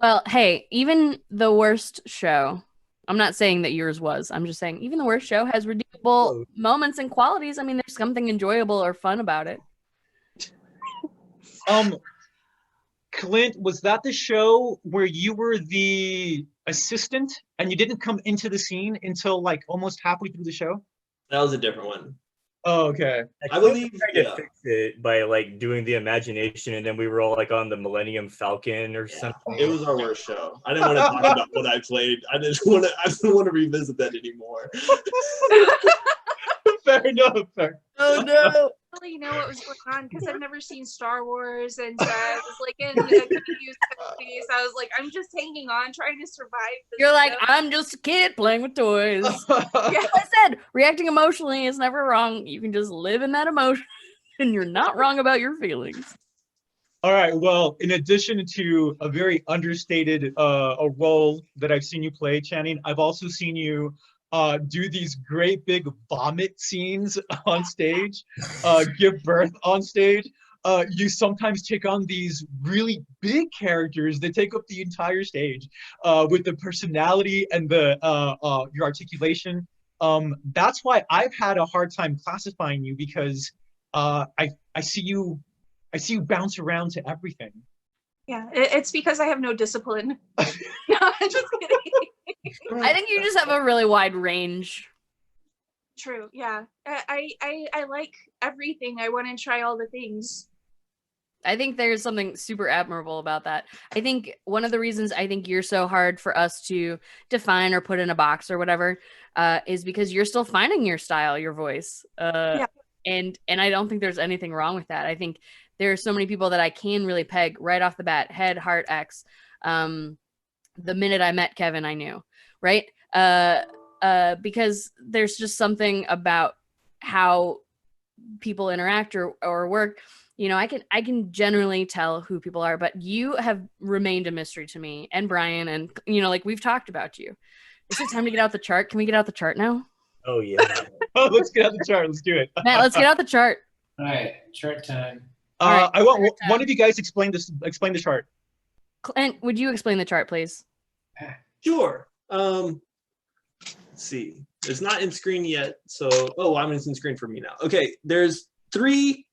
Well, hey, even the worst show, I'm not saying that yours was. I'm just saying even the worst show has redeemable moments and qualities. I mean, there's something enjoyable or fun about it. Clint, was that the show where you were the assistant and you didn't come into the scene until like almost halfway through the show? That was a different one. Oh, okay. I believe tried to fix it by like doing the imagination, and then we were all like on the Millennium Falcon or something. It was our worst show. I didn't want to talk about what I played. I didn't want to revisit that anymore. Fair enough. Fair. Oh no! I didn't really know what was going on because I've never seen Star Wars, and so I was like in a confused space. I was like, I'm just hanging on, trying to survive. This You're like, show. I'm just a kid playing with toys. Yeah. I said, reacting emotionally is never wrong. You can just live in that emotion, and you're not wrong about your feelings. All right. Well, in addition to a very understated a role that I've seen you play, Channing, I've also seen you do these great big vomit scenes on stage, give birth on stage. You sometimes take on these really big characters that take up the entire stage with the personality and the your articulation. That's why I've had a hard time classifying you because I see you bounce around to everything. Yeah, it's because I have no discipline. No, I'm just kidding. I think you just have a really wide range. True. Yeah, I like everything. I want to try all the things. I think there's something super admirable about that. I think one of the reasons I think you're so hard for us to define or put in a box or whatever is because you're still finding your style, your voice. Yeah. And I don't think there's anything wrong with that. I think there are so many people that I can really peg right off the bat, head, heart, X. The minute I met Kevin, I knew, right? Because there's just something about how people interact or work. You know, I can generally tell who people are, but you have remained a mystery to me and Brian, and like we've talked about you. Is it time to get out the chart? Can we get out the chart now? Oh yeah. Oh, let's get out the chart. Let's do it. Matt, let's get out the chart. All right, chart time. right, I want one of you guys explain the chart. Clint, would you explain the chart, please? Sure. Let's see. It's not in screen yet, so I'm in screen for me now. Okay, there's 3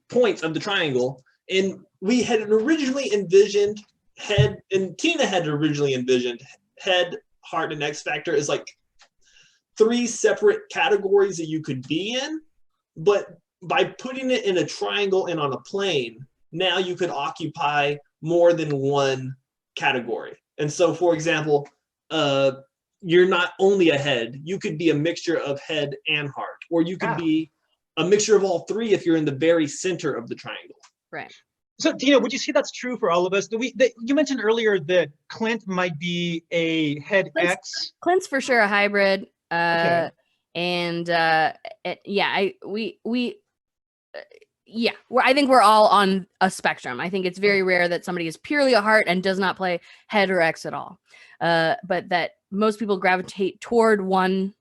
points of the triangle, and we had originally envisioned head, and Tina had originally envisioned head, heart, and X factor as like 3 separate categories that you could be in, but by putting it in a triangle and on a plane, now you could occupy more than one category. And so, for example, you're not only a head, you could be a mixture of head and heart, or you could be a mixture of all 3 if you're in the very center of the triangle. Right. So, Tina, would you say that's true for all of us? You mentioned earlier that Clint might be a head X. Clint's for sure a hybrid. Okay. And I think we're all on a spectrum. I think it's very rare that somebody is purely a heart and does not play head or X at all. But that most people gravitate toward one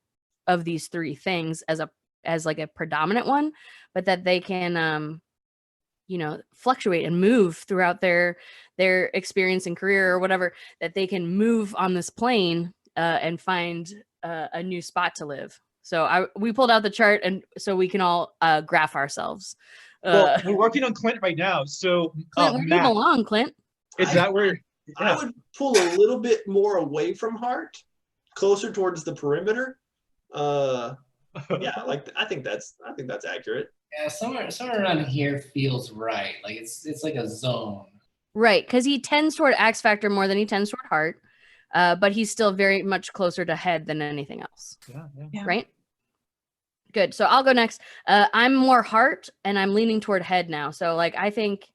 of these 3 things as like a predominant one, but that they can fluctuate and move throughout their experience and career or whatever, that they can move on this plane and find a new spot to live. So we pulled out the chart, and so we can all graph ourselves. Well, we're working on Clint right now. So, Clint, where do you Matt, belong, Clint? is that where? I would pull a little bit more away from heart, closer towards the perimeter. Yeah, like I think that's accurate. Yeah, somewhere around here feels right. Like it's like a zone. Right, because he tends toward X Factor more than he tends toward heart, but he's still very much closer to head than anything else. Yeah. Right? Good. So I'll go next. I'm more heart, and I'm leaning toward head now. So like I think,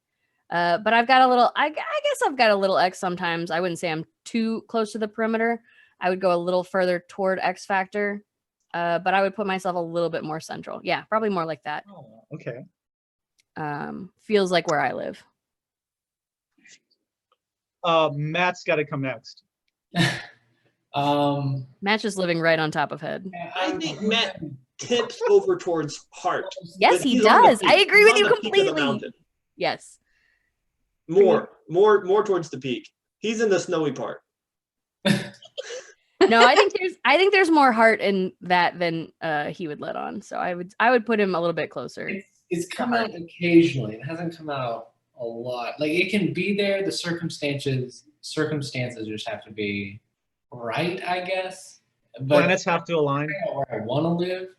but I've got a little. I guess I've got a little X sometimes. I wouldn't say I'm too close to the perimeter. I would go a little further toward X Factor, but I would put myself a little bit more central. Yeah, probably more like that. Oh, okay. Feels like where I live. Matt's got to come next. Matt's just living right on top of head. I think Matt tips over towards heart. Yes, But he he's on the does. peak. I agree He's with on you the peak of the completely. mountain. Yes. More towards the peak. He's in the snowy part. No, I think there's more heart in that than he would let on. So I would put him a little bit closer. It's come out occasionally. It hasn't come out a lot. Like it can be there. The circumstances just have to be right, I guess. But Planets have to align. where I want to live,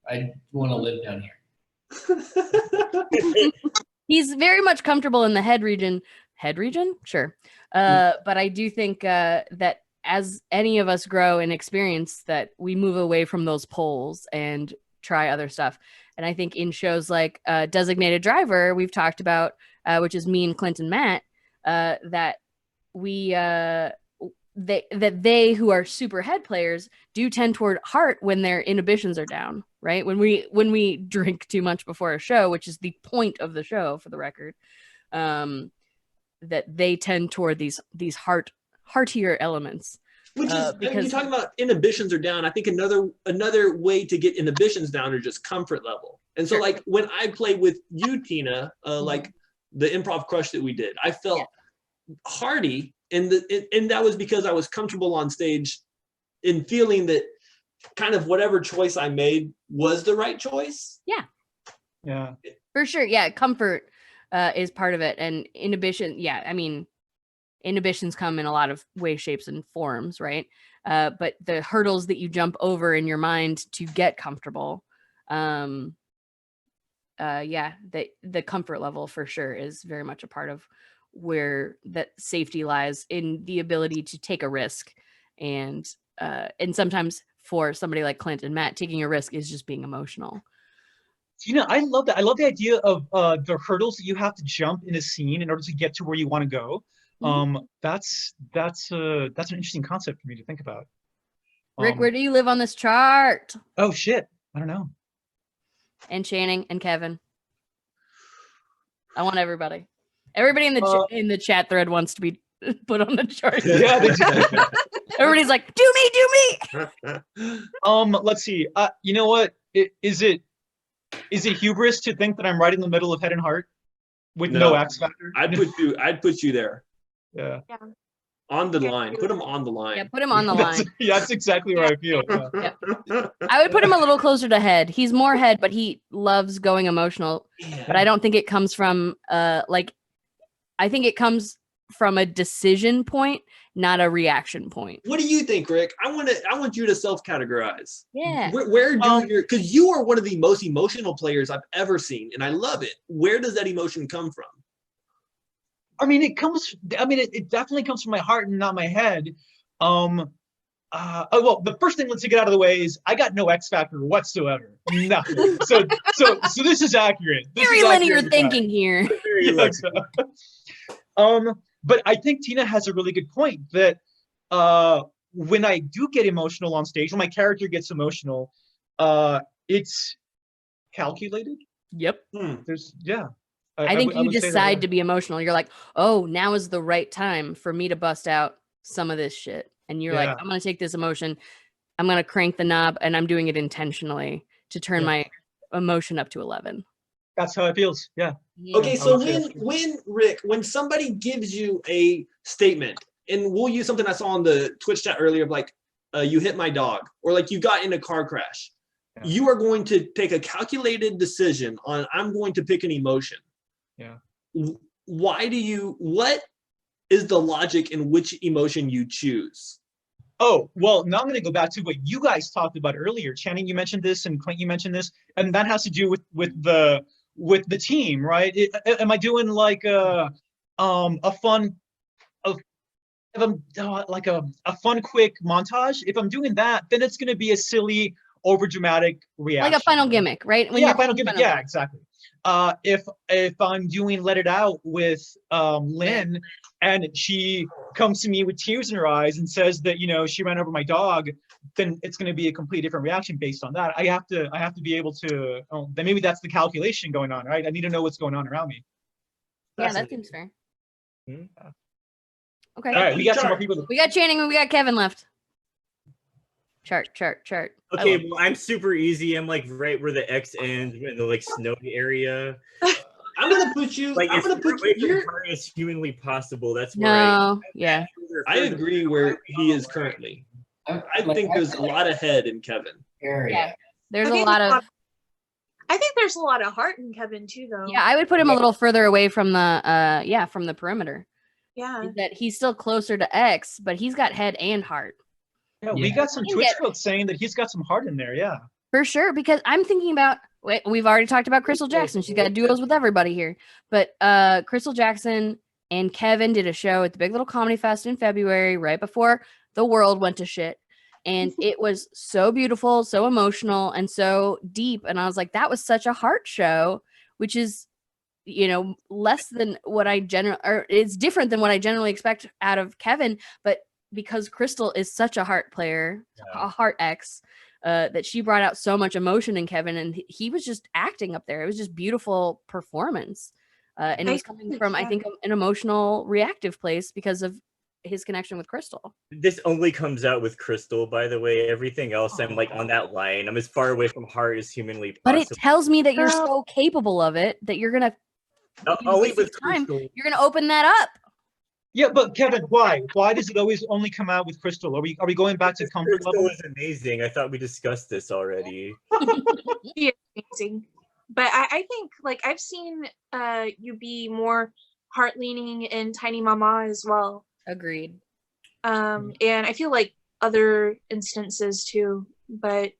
I want to live down here. He's very much comfortable in the head region. Head region? Sure. But I do think that as any of us grow in experience, that we move away from those poles and try other stuff. And I think in shows like Designated Driver, we've talked about, which is me and Clint and Matt, that they who are super head players do tend toward heart when their inhibitions are down, right? When we drink too much before a show, which is the point of the show, for the record, that they tend toward these heartier elements. Which is because you're talking about inhibitions are down. I think another way to get inhibitions down are just comfort level. And so like when I played with you, Tina, like the improv crush that we did, I felt hearty, and that was because I was comfortable on stage in feeling that kind of whatever choice I made was the right choice. Yeah. For sure. Yeah. Comfort is part of it. And inhibition. Yeah. I mean, inhibitions come in a lot of ways, shapes, and forms, right? But the hurdles that you jump over in your mind to get comfortable, the comfort level for sure is very much a part of where that safety lies, in the ability to take a risk. And sometimes for somebody like Clint and Matt, taking a risk is just being emotional. I love that. I love the idea of the hurdles that you have to jump in a scene in order to get to where you want to go. That's an interesting concept for me to think about. Rick, where do you live on this chart? Oh shit, I don't know. And Channing and Kevin. I want everybody in the chat thread wants to be put on the chart. Yeah, they do. Everybody's like, do me. Let's see. You know what? Is it hubris to think that I'm right in the middle of head and heart with no X factor? I'd put you there. Yeah. On the line. Put him on the line. Yeah, put him on the line. That's exactly where I feel. Yeah. I would put him a little closer to head. He's more head, but he loves going emotional. Yeah. But I don't think it comes from I think it comes from a decision point, not a reaction point. What do you think, Rick? I want you to self-categorize. Yeah. Where do because you are one of the most emotional players I've ever seen, and I love it. Where does that emotion come from? I mean, it definitely comes from my heart and not my head. Well, the first thing, let's get out of the way, is I got no X factor whatsoever. Nothing. So this is accurate. Very linear thinking here. But I think Tina has a really good point that when I do get emotional on stage, when my character gets emotional, it's calculated. Yep. I think you decide to be emotional. You're like, oh, now is the right time for me to bust out some of this shit. And you're like, I'm going to take this emotion, I'm going to crank the knob, and I'm doing it intentionally to turn my emotion up to 11. That's how it feels. Yeah. Okay, so when somebody gives you a statement, and we'll use something I saw on the Twitch chat earlier of like, you hit my dog, or like you got in a car crash, you are going to take a calculated decision on, I'm going to pick an emotion. Yeah. What is the logic in which emotion you choose? Oh, well, now I'm going to go back to what you guys talked about earlier. Channing, you mentioned this, and Clint, you mentioned this, and that has to do with the team, right? Am I doing like a fun of if I'm like a fun quick montage. If I'm doing that, then it's going to be a silly, over dramatic reaction. Like a final gimmick, right? When yeah, you're final playing gimmick. Yeah, exactly. If I'm doing Let It Out with Lynn, and she comes to me with tears in her eyes and says that she ran over my dog, then it's going to be a completely different reaction based on that. I have to be able to. Oh, then maybe that's the calculation going on, right? I need to know what's going on around me. Yeah, that seems fair. Hmm? Okay. All right, we got some more people. We got Channing and we got Kevin left. Chart. Okay, well, I'm super easy. I'm like right where the X ends in the like snowy area. I'm gonna put you. Like I'm as gonna far put away you. from You're, her as humanly possible. That's where No, yeah. I agree where he is currently. I think there's a lot of head in Kevin. area. Yeah. There's I a think lot of I think there's a lot of heart in Kevin too, though. yeah, I would put him a little further away from the from the perimeter. Yeah. Is that he's still closer to X, but he's got head and heart. Yeah, we Yeah. got some You can Twitch get- folks saying that he's got some heart in there. Yeah. For sure, because I'm thinking about we've already talked about Crystal Jackson. She's got duos with everybody here. But Crystal Jackson and Kevin did a show at the Big Little Comedy Fest in February, right before the world went to shit. And it was so beautiful, so emotional, and so deep. And I was like, that was such a heart show, which is, less than what I or it's different than what I generally expect out of Kevin. But because Crystal is such a heart player, a heart X, that she brought out so much emotion in Kevin, and he was just acting up there. It was just beautiful performance, and it was coming from I think an emotional, reactive place because of his connection with Crystal. This only comes out with Crystal, by the way. Everything else, I'm like on that line. I'm as far away from heart as humanly possible. But it tells me that you're so capable of it that you're gonna only with time, Crystal. you're gonna open that up. Yeah, but Kevin, why? Why does it always only come out with Crystal? Are we going back to comfort Crystal level? is amazing. I thought we discussed this already. She is amazing. But I think like I've seen you be more heart leaning in Tiny Mama as well. Agreed. And I feel like other instances too. But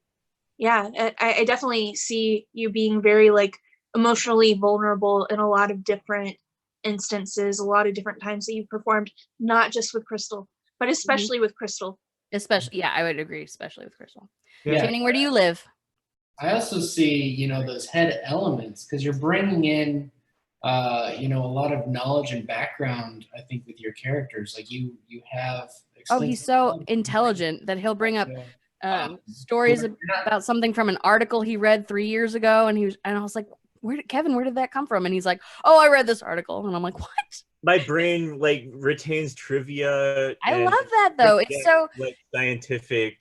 yeah, I definitely see you being very like emotionally vulnerable in a lot of different instances, a lot of different times that you've performed, not just with Crystal, but especially with Crystal. Especially, yeah, I would agree, especially with Crystal. Yeah. Channing, where do you live? I also see, those head elements because you're bringing in, a lot of knowledge and background. I think with your characters, like you have. Oh, he's so intelligent that he'll bring up stories about something from an article he read 3 years ago, and I was like, where did that come from? And he's like, oh, I read this article, and I'm like, what? My brain like retains trivia. I love that though. It's so like scientific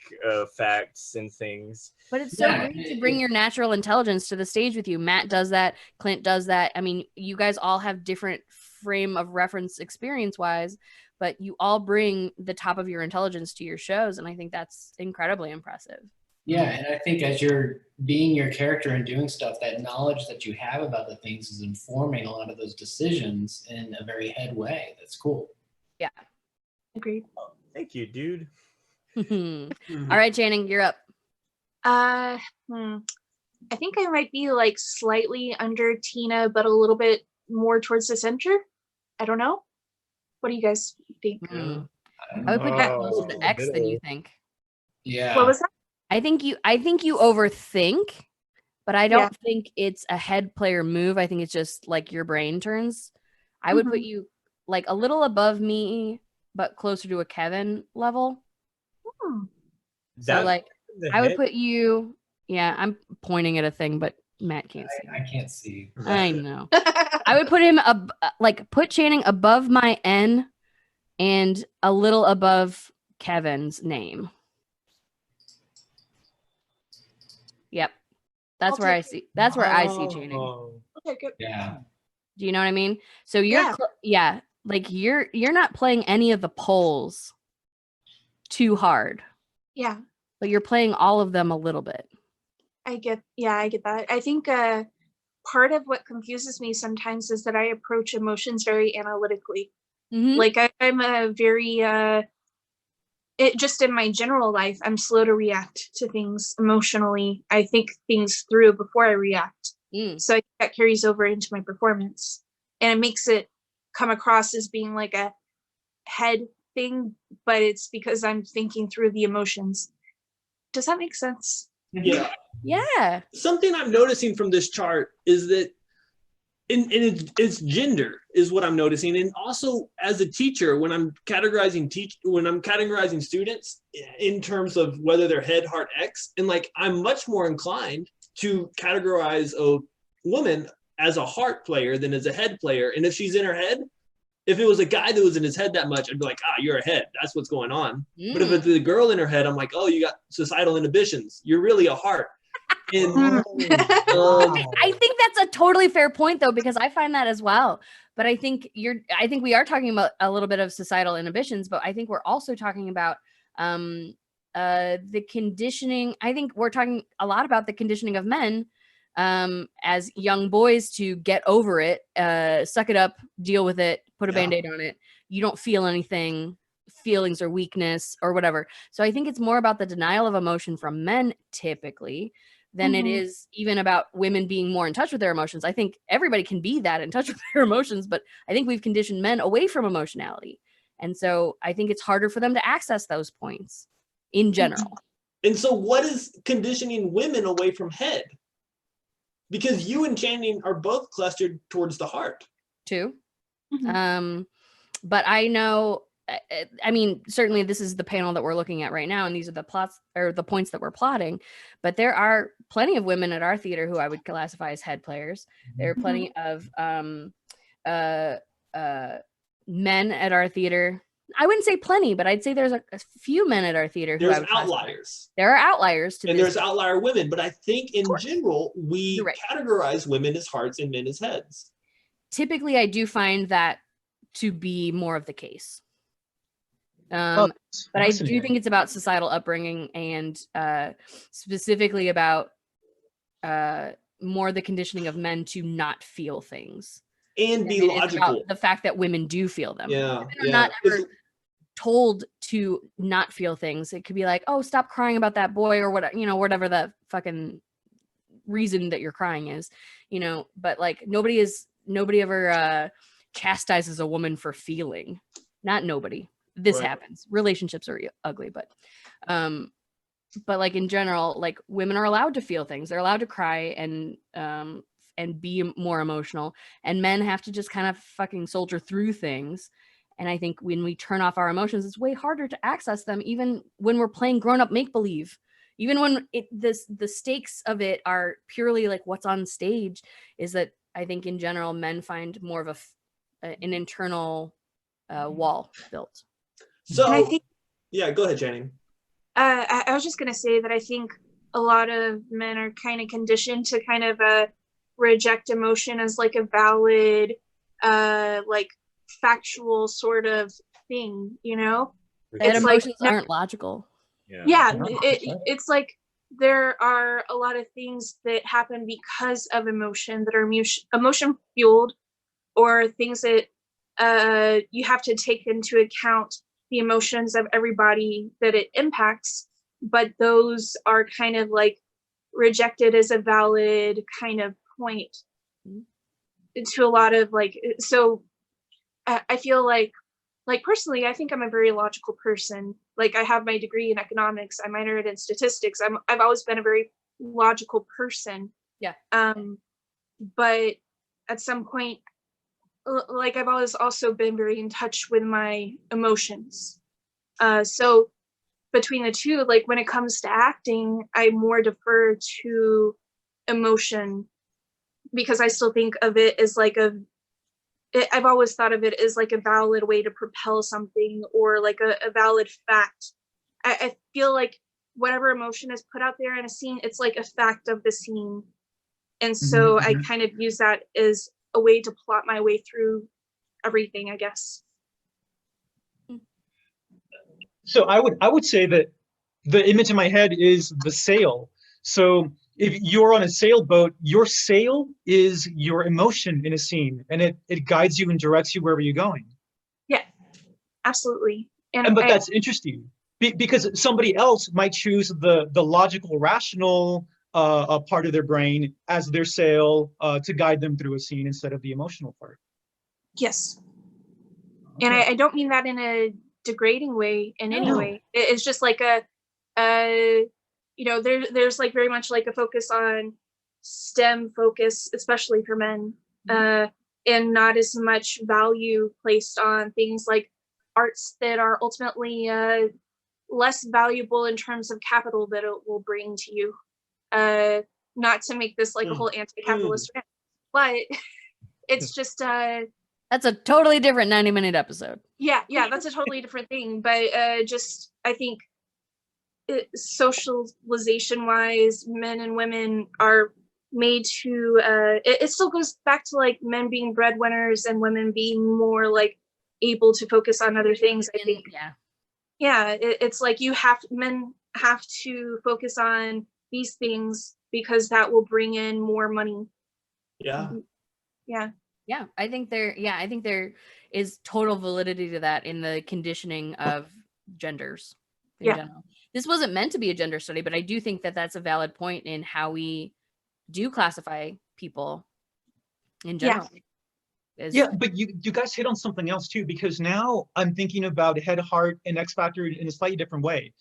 facts and things. But it's so great to bring your natural intelligence to the stage with you. Matt does that. Clint does that. I mean, you guys all have different frame of reference experience-wise, but you all bring the top of your intelligence to your shows, and I think that's incredibly impressive. Yeah, and I think as you're being your character and doing stuff, that knowledge that you have about the things is informing a lot of those decisions in a very head way. That's cool. Yeah. Agreed. Thank you, dude. All right, Channing, you're up. I think I might be like slightly under Tina, but a little bit more towards the center. I don't know. What do you guys think? I would put you closer to X than you think. Yeah. What was that? I think you overthink, but I don't think it's a head player move. I think it's just like your brain turns. I would put you like a little above me, but closer to a Kevin level. So like I would put you, I'm pointing at a thing, but Matt can't see. I can't see. I know. I would put him put Channing above my N and a little above Kevin's name. Yep. That's where I see Channing. Okay, good. Yeah. Do you know what I mean? So you're like you're not playing any of the poles too hard. Yeah. But you're playing all of them a little bit. I get that. I think part of what confuses me sometimes is that I approach emotions very analytically. Like I'm a very just in my general life, I'm slow to react to things emotionally. I think things through before I react. So I think that carries over into my performance, and it makes it come across as being like a head thing, but it's because I'm thinking through the emotions. Does that make sense? Yeah. Yeah. Something I'm noticing from this chart is that it's gender is what I'm noticing, and also as a teacher, when I'm categorizing students in terms of whether they're head, heart, X, and like I'm much more inclined to categorize a woman as a heart player than as a head player. And if she's in her head, if it was a guy that was in his head that much, I'd be like, you're a head. That's what's going on. But if it's a girl in her head, I'm like, oh, you got societal inhibitions. You're really a heart. And I think that's a totally fair point though, because I find that as well. But I think we are talking about a little bit of societal inhibitions, but I think we're also talking about the conditioning. I think we're talking a lot about the conditioning of men as young boys to get over it, suck it up, deal with it, put a Band-Aid on it. You don't feel anything, feelings or weakness or whatever. So I think it's more about the denial of emotion from men typically than it is even about women being more in touch with their emotions. I think everybody can be that in touch with their emotions, but I think we've conditioned men away from emotionality. And so I think it's harder for them to access those points in general. And so what is conditioning women away from head? Because you and Channing are both clustered towards the heart. Too. But I know, I mean, certainly this is the panel that we're looking at right now, and these are the plots or the points that we're plotting. But there are plenty of women at our theater who I would classify as head players. There are plenty of men at our theater. I wouldn't say plenty, but I'd say there's a few men at our theater who there's I would outliers. There are outliers to and this. there's outlier women, but I think in general we categorize women as hearts and men as heads. Typically, I do find that to be more of the case. But I do think it's about societal upbringing and specifically about more the conditioning of men to not feel things and be logical. The fact that women do feel them. Yeah, women are not ever told to not feel things. It could be like, oh, stop crying about that boy or whatever, whatever the fucking reason that you're crying is, But like nobody ever chastises a woman for feeling. Not nobody. This happens. Relationships are ugly, but like in general, like women are allowed to feel things. They're allowed to cry and be more emotional, and men have to just kind of fucking soldier through things. And I think when we turn off our emotions, it's way harder to access them, even when we're playing grown-up make-believe. Even when the stakes of it are purely like what's on stage, is that I think in general men find more of an internal wall built. So I think, go ahead, Channing. I was just gonna say that I think a lot of men are kind of conditioned to kind of reject emotion as like a valid, like factual sort of thing, That emotions aren't logical. It's like there are a lot of things that happen because of emotion that are emotion fueled, or things that you have to take into account the emotions of everybody that it impacts, but those are kind of like rejected as a valid kind of point to a lot of like, so I feel like personally, I think I'm a very logical person. Like I have my degree in economics, I minored in statistics. I've always been a very logical person. Yeah. But at some point, like I've always also been very in touch with my emotions. So between the two, like when it comes to acting, I more defer to emotion because I still think of it as like I've always thought of it as like a valid way to propel something, or like a valid fact. I feel like whatever emotion is put out there in a scene, it's like a fact of the scene. And so I kind of use that as a way to plot my way through everything, I guess. So I would say that the image in my head is the sail. So if you're on a sailboat, your sail is your emotion in a scene, and it guides you and directs you wherever you're going. Yeah, absolutely. But that's interesting because somebody else might choose the logical, rational part of their brain as their sail to guide them through a scene instead of the emotional part. Yes. And Okay. I don't mean that in a degrading way in any No. way. It's just like there's like very much like a focus on STEM focus, especially for men, and not as much value placed on things like arts that are ultimately less valuable in terms of capital that it will bring to you. Not to make this like a whole anti-capitalist rant, but it's just That's a totally different 90-minute episode. yeah, that's a totally different thing. But just I think socialization wise, men and women are made to it still goes back to like men being breadwinners and women being more like able to focus on other things. I think it's like men have to focus on these things because that will bring in more money. Yeah. I think there is total validity to that in the conditioning of genders in general. This wasn't meant to be a gender study, but I do think that that's a valid point in how we do classify people in general. Yeah, but you guys hit on something else too, because now I'm thinking about Head, Heart, and X Factor in a slightly different way.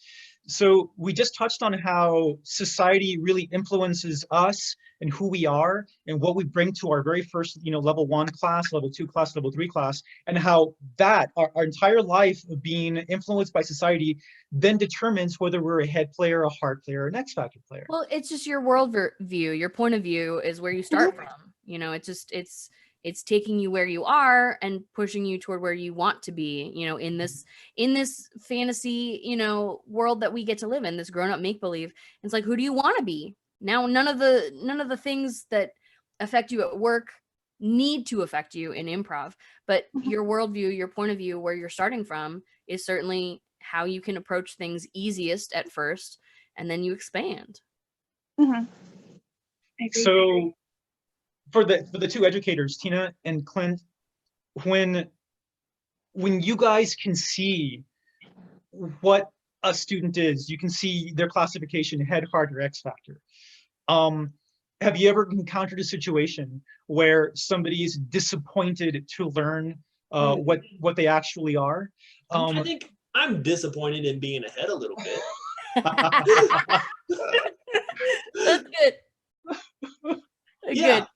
So we just touched on how society really influences us and who we are and what we bring to our very first, level 1 class, level 2 class, level 3 class, and how that our entire life of being influenced by society then determines whether we're a head player, a heart player, or an X Factor player. Well, it's just your world view, your point of view is where you start from. It's taking you where you are and pushing you toward where you want to be, in this fantasy, world that we get to live in, this grown-up make-believe. It's like, who do you want to be? Now, none of the things that affect you at work need to affect you in improv, but your worldview, your point of view, where you're starting from is certainly how you can approach things easiest at first, and then you expand. I agree. So for the two educators, Tina and Clint, when you guys can see what a student is, you can see their classification, Head, Heart, or X Factor. Have you ever encountered a situation where somebody is disappointed to learn what they actually are? I think I'm disappointed in being ahead a little bit. That's good. Yeah. Good.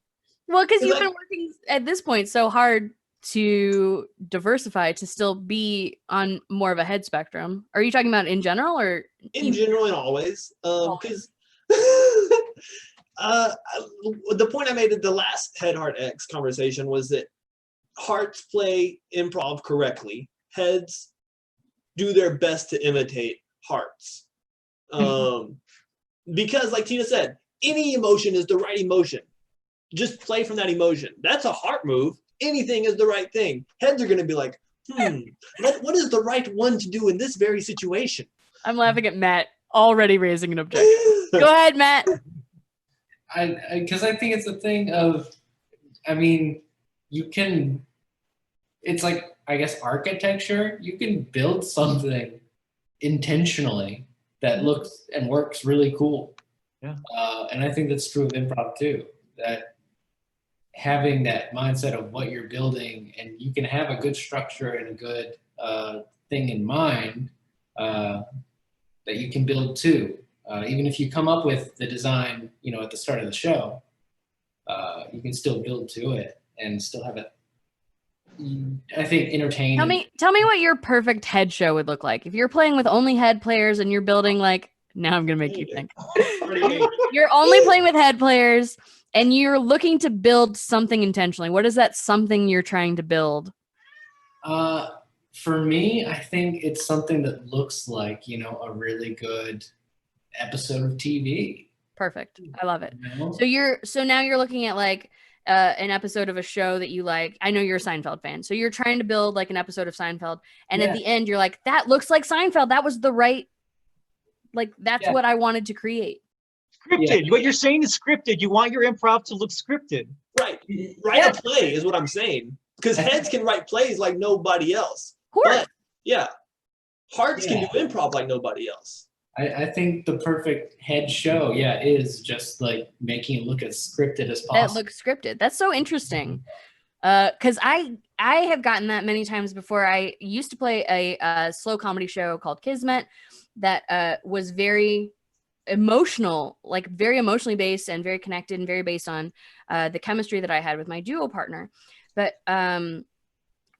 Well, because you've been working at this point so hard to diversify to still be on more of a head spectrum. Are you talking about in general or In general and always? Because the point I made at the last Head, Heart, X conversation was that hearts play improv correctly. Heads do their best to imitate hearts. Because like Tina said, any emotion is the right emotion. Just play from that emotion. That's a heart move. Anything is the right thing. Heads are going to be like, what is the right one to do in this very situation? I'm laughing at Matt already raising an objection. Go ahead, Matt. Because I think it's a thing of, it's like, I guess, architecture. You can build something intentionally that looks and works really cool. Yeah. And I think that's true of improv too, that having that mindset of what you're building, and you can have a good structure and a good thing in mind that you can build to. Even if you come up with the design, at the start of the show, you can still build to it and still have it, I think, entertaining. Tell me what your perfect head show would look like. If you're playing with only head players and you're building now I'm going to make you think. You're only playing with head players and you're looking to build something intentionally. What is that something you're trying to build? For me, I think it's something that looks like, a really good episode of TV. Perfect. I love it. So now you're looking at an episode of a show that you like. I know you're a Seinfeld fan. So you're trying to build an episode of Seinfeld. And at the end, you're like, that looks like Seinfeld. That was the right, that's what I wanted to create. Scripted. Yeah. What you're saying is scripted. You want your improv to look scripted. Right. Write a play is what I'm saying. Because heads can write plays like nobody else. Of course. But, hearts can do improv like nobody else. I think the perfect head show, is just making it look as scripted as possible. That looks scripted. That's so interesting. Because I I have gotten that many times before. I used to play a slow comedy show called Kismet that was very emotional, like very emotionally based and very connected and very based on the chemistry that I had with my duo partner. But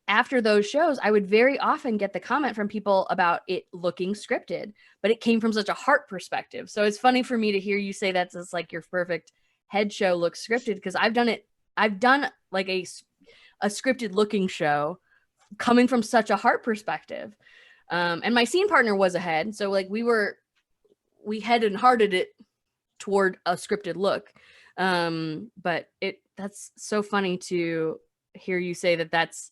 after those shows, I would very often get the comment from people about it looking scripted, but it came from such a heart perspective. So it's funny for me to hear you say that's just like your perfect head show looks scripted, because I've done like a scripted looking show coming from such a heart perspective. And my scene partner was a head. So like we head and hearted it toward a scripted look. But that's so funny to hear you say that's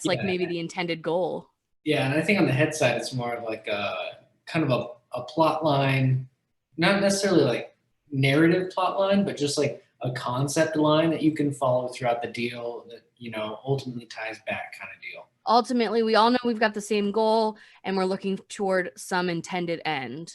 like maybe the intended goal. Yeah, and I think on the head side, it's more of like a kind of a plot line, not necessarily like narrative plot line, but just like a concept line that you can follow throughout the deal that, you know, ultimately ties back kind of deal. Ultimately, we all know we've got the same goal and we're looking toward some intended end.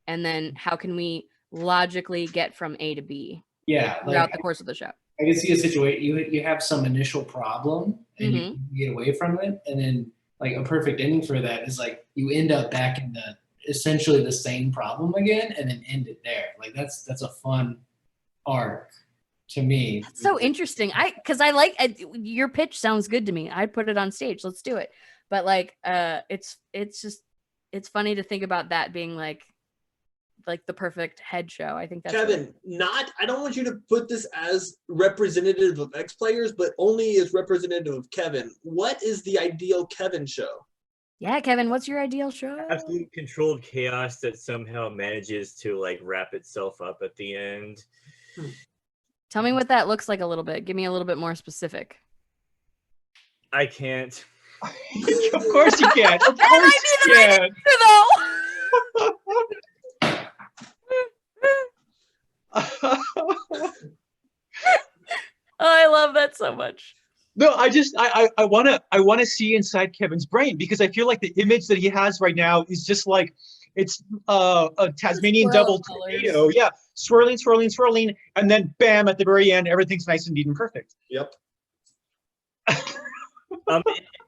And then how can we logically get from A to B throughout the course of the show? I can see a situation, you have some initial problem and you get away from it. And then like a perfect ending for that is like you end up back in the essentially the same problem again and then end it there. Like that's a fun arc to me. That's so interesting. Because I like your pitch sounds good to me. I'd put it on stage. Let's do it. But like it's funny to think about that being like the perfect head show. I think that's Kevin, I don't want you to put this as representative of X players, but only as representative of Kevin. What is the ideal Kevin show? Yeah, Kevin, what's your ideal show? Absolute controlled chaos that somehow manages to like wrap itself up at the end. Tell me what that looks like a little bit. Give me a little bit more specific. I can't. Of course you can. Of course you can. Oh, I love that so much. No, I want to see inside Kevin's brain, because I feel like the image that he has right now is just like it's a Tasmanian devil tornado. Yeah, swirling, swirling, swirling, and then bam, at the very end, everything's nice and neat and perfect. Yep. It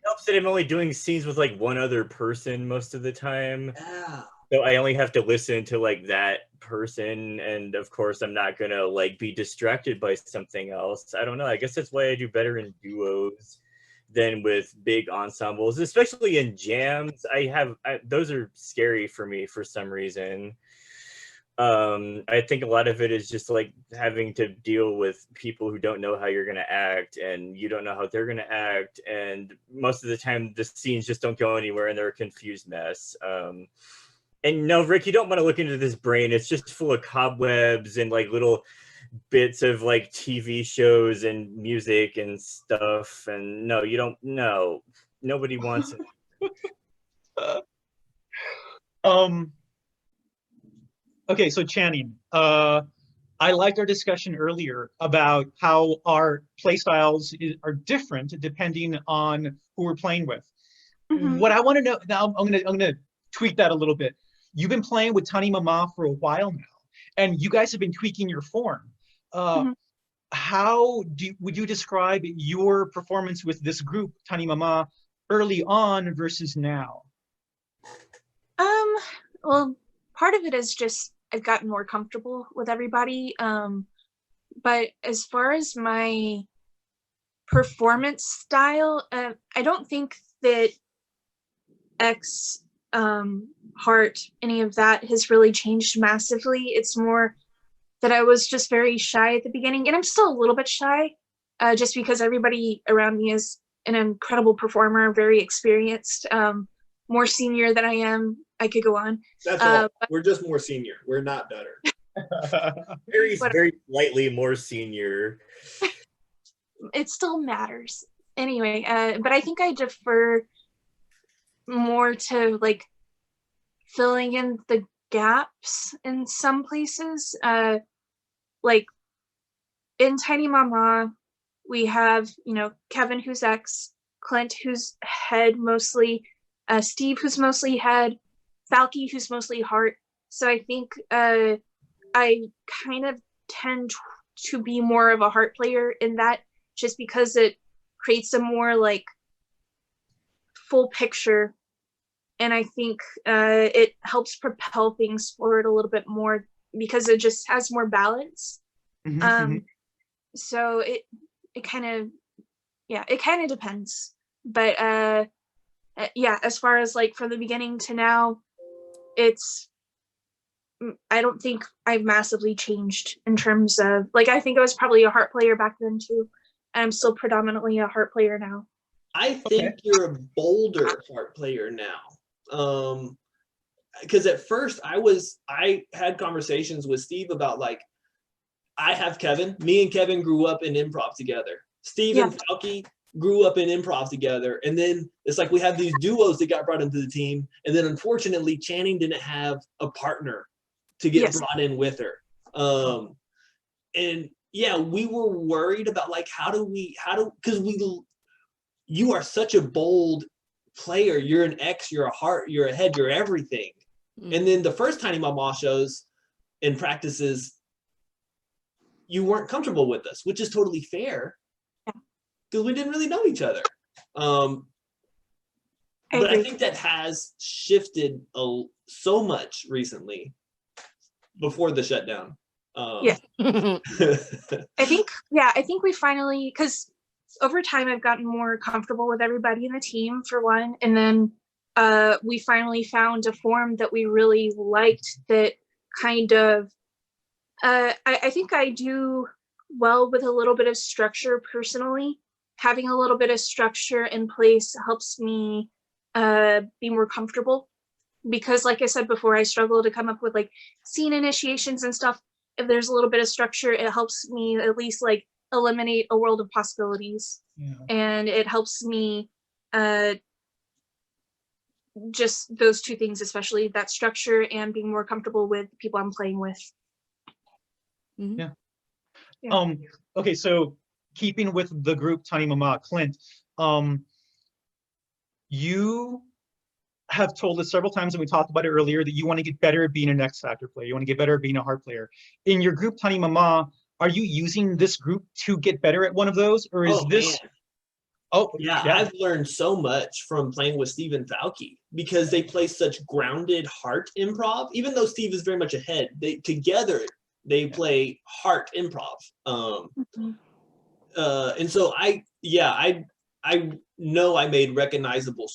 helps that I'm only doing scenes with like one other person most of the time. Yeah. So I only have to listen to like that person, and of course I'm not gonna like be distracted by something else. I don't know. I guess that's why I do better in duos than with big ensembles, especially in jams. Those are scary for me for some reason. I think a lot of it is just like having to deal with people who don't know how you're going to act, and you don't know how they're going to act. And most of the time the scenes just don't go anywhere and they're a confused mess. And no, Rick, you don't want to look into this brain. It's just full of cobwebs and like little bits of like TV shows and music and stuff. And no, you don't know. Nobody wants it. Okay, so Channing, I liked our discussion earlier about how our play styles are different depending on who we're playing with. What I want to know now, I'm gonna tweak that a little bit. You've been playing with Tani Mama for a while now, and you guys have been tweaking your form. How would you describe your performance with this group, Tani Mama, early on versus now? Well, part of it is just I've gotten more comfortable with everybody. But as far as my performance style, I don't think that X, Heart, any of that has really changed massively. It's more that I was just very shy at the beginning, and I'm still a little bit shy, just because everybody around me is an incredible performer, very experienced, more senior than I am. I could go on. That's all. We're just more senior. We're not better. Very slightly more senior. It still matters. Anyway, but I think I defer more to like filling in the gaps in some places. Like in Tiny Mama, we have, Kevin who's X, Clint who's head mostly, Steve who's mostly head, Falky who's mostly heart. So I think I kind of tend to be more of a heart player in that, just because it creates a more like full picture, and I think it helps propel things forward a little bit more because it just has more balance. So it kind of depends, but yeah, as far as like from the beginning to now, I don't think I've massively changed in terms of like, I think I was probably a heart player back then too, and I'm still predominantly a heart player now. I think you're a bolder heart player now. Because at first I had conversations with Steve about like, I have Kevin, me and Kevin grew up in improv together. Steve and Falky grew up in improv together. And then it's like we have these duos that got brought into the team. And then unfortunately, Channing didn't have a partner to get brought in with her. And yeah, we were worried about like, because you are such a bold player. You're an X, you're a heart, you're a head, you're everything. And then the first Tiny Mama shows and practices, you weren't comfortable with us, which is totally fair because we didn't really know each other. But I think that has shifted so much recently before the shutdown. I think we finally, because over time I've gotten more comfortable with everybody in the team for one, and then we finally found a form that we really liked that kind of I think I do well with a little bit of structure personally. Having a little bit of structure in place helps me be more comfortable, because like I said before, I struggle to come up with like scene initiations and stuff. If there's a little bit of structure, it helps me at least like eliminate a world of possibilities. And it helps me just those two things, especially that structure and being more comfortable with the people I'm playing with. Okay, so keeping with the group Tiny Mama, Clint, you have told us several times, and we talked about it earlier, that you want to get better at being an X Factor player. You want to get better at being a heart player. In your group Tiny Mama, are you using this group to get better at one of those, or is this? Man. I've learned so much from playing with Steve and Falky because they play such grounded heart improv. Even though Steve is very much ahead, they play heart improv. And so I know I made recognizable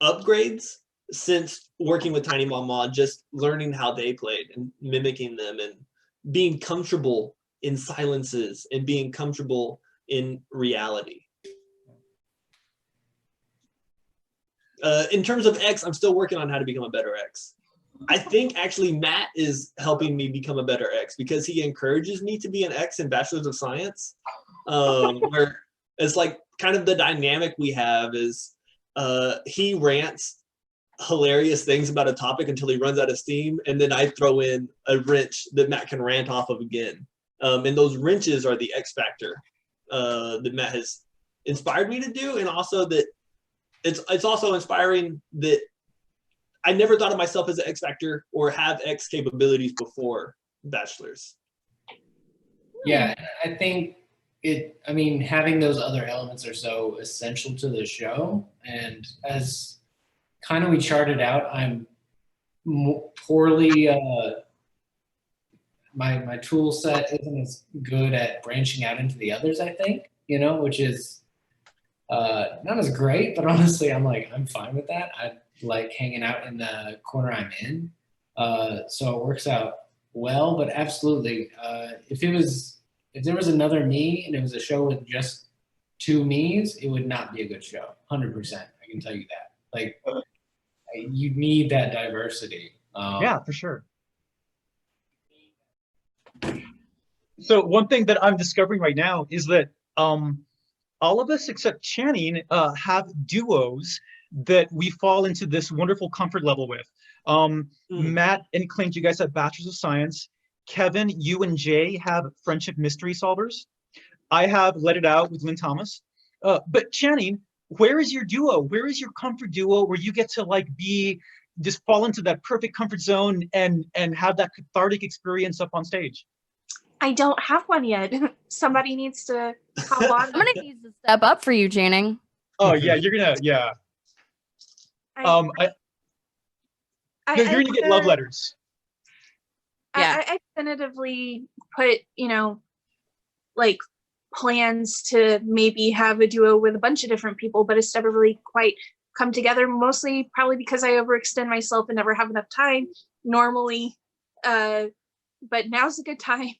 upgrades since working with Tiny Mama, just learning how they played and mimicking them and being comfortable in silences and being comfortable in reality. In terms of X, I'm still working on how to become a better X. I think actually Matt is helping me become a better X because he encourages me to be an X in Bachelors of Science, where it's like kind of the dynamic we have is he rants hilarious things about a topic until he runs out of steam, and then I throw in a wrench that Matt can rant off of again. And those wrenches are the X factor that Matt has inspired me to do, and also that it's also inspiring that I never thought of myself as an X factor or have X capabilities before Bachelors. Yeah, I think having those other elements are so essential to the show. And as kind of we charted out, I'm poorly, my tool set isn't as good at branching out into the others, I think, which is not as great, but honestly, I'm fine with that. I like hanging out in the corner I'm in. So it works out well, but absolutely. If there was another me and it was a show with just two me's, it would not be a good show. 100%. I can tell you that. Like, you need that diversity. Yeah, for sure. So one thing that I'm discovering right now is that all of us except Channing have duos that we fall into this wonderful comfort level with. Matt and Clint, you guys have Bachelors of Science. Kevin, you and Jay have Friendship Mystery Solvers. I have Let It Out with Lynn Thomas. But Channing, where is your duo? Where is your comfort duo where you get to fall into that perfect comfort zone and have that cathartic experience up on stage? I don't have one yet. Somebody needs to hop on. I'm gonna need to step up for you, Channing. Oh yeah, you're gonna yeah. I, No, you're I, gonna get love letters. Yeah. I definitively put, like plans to maybe have a duo with a bunch of different people, but it's never really quite come together, mostly probably because I overextend myself and never have enough time normally. But now's a good time.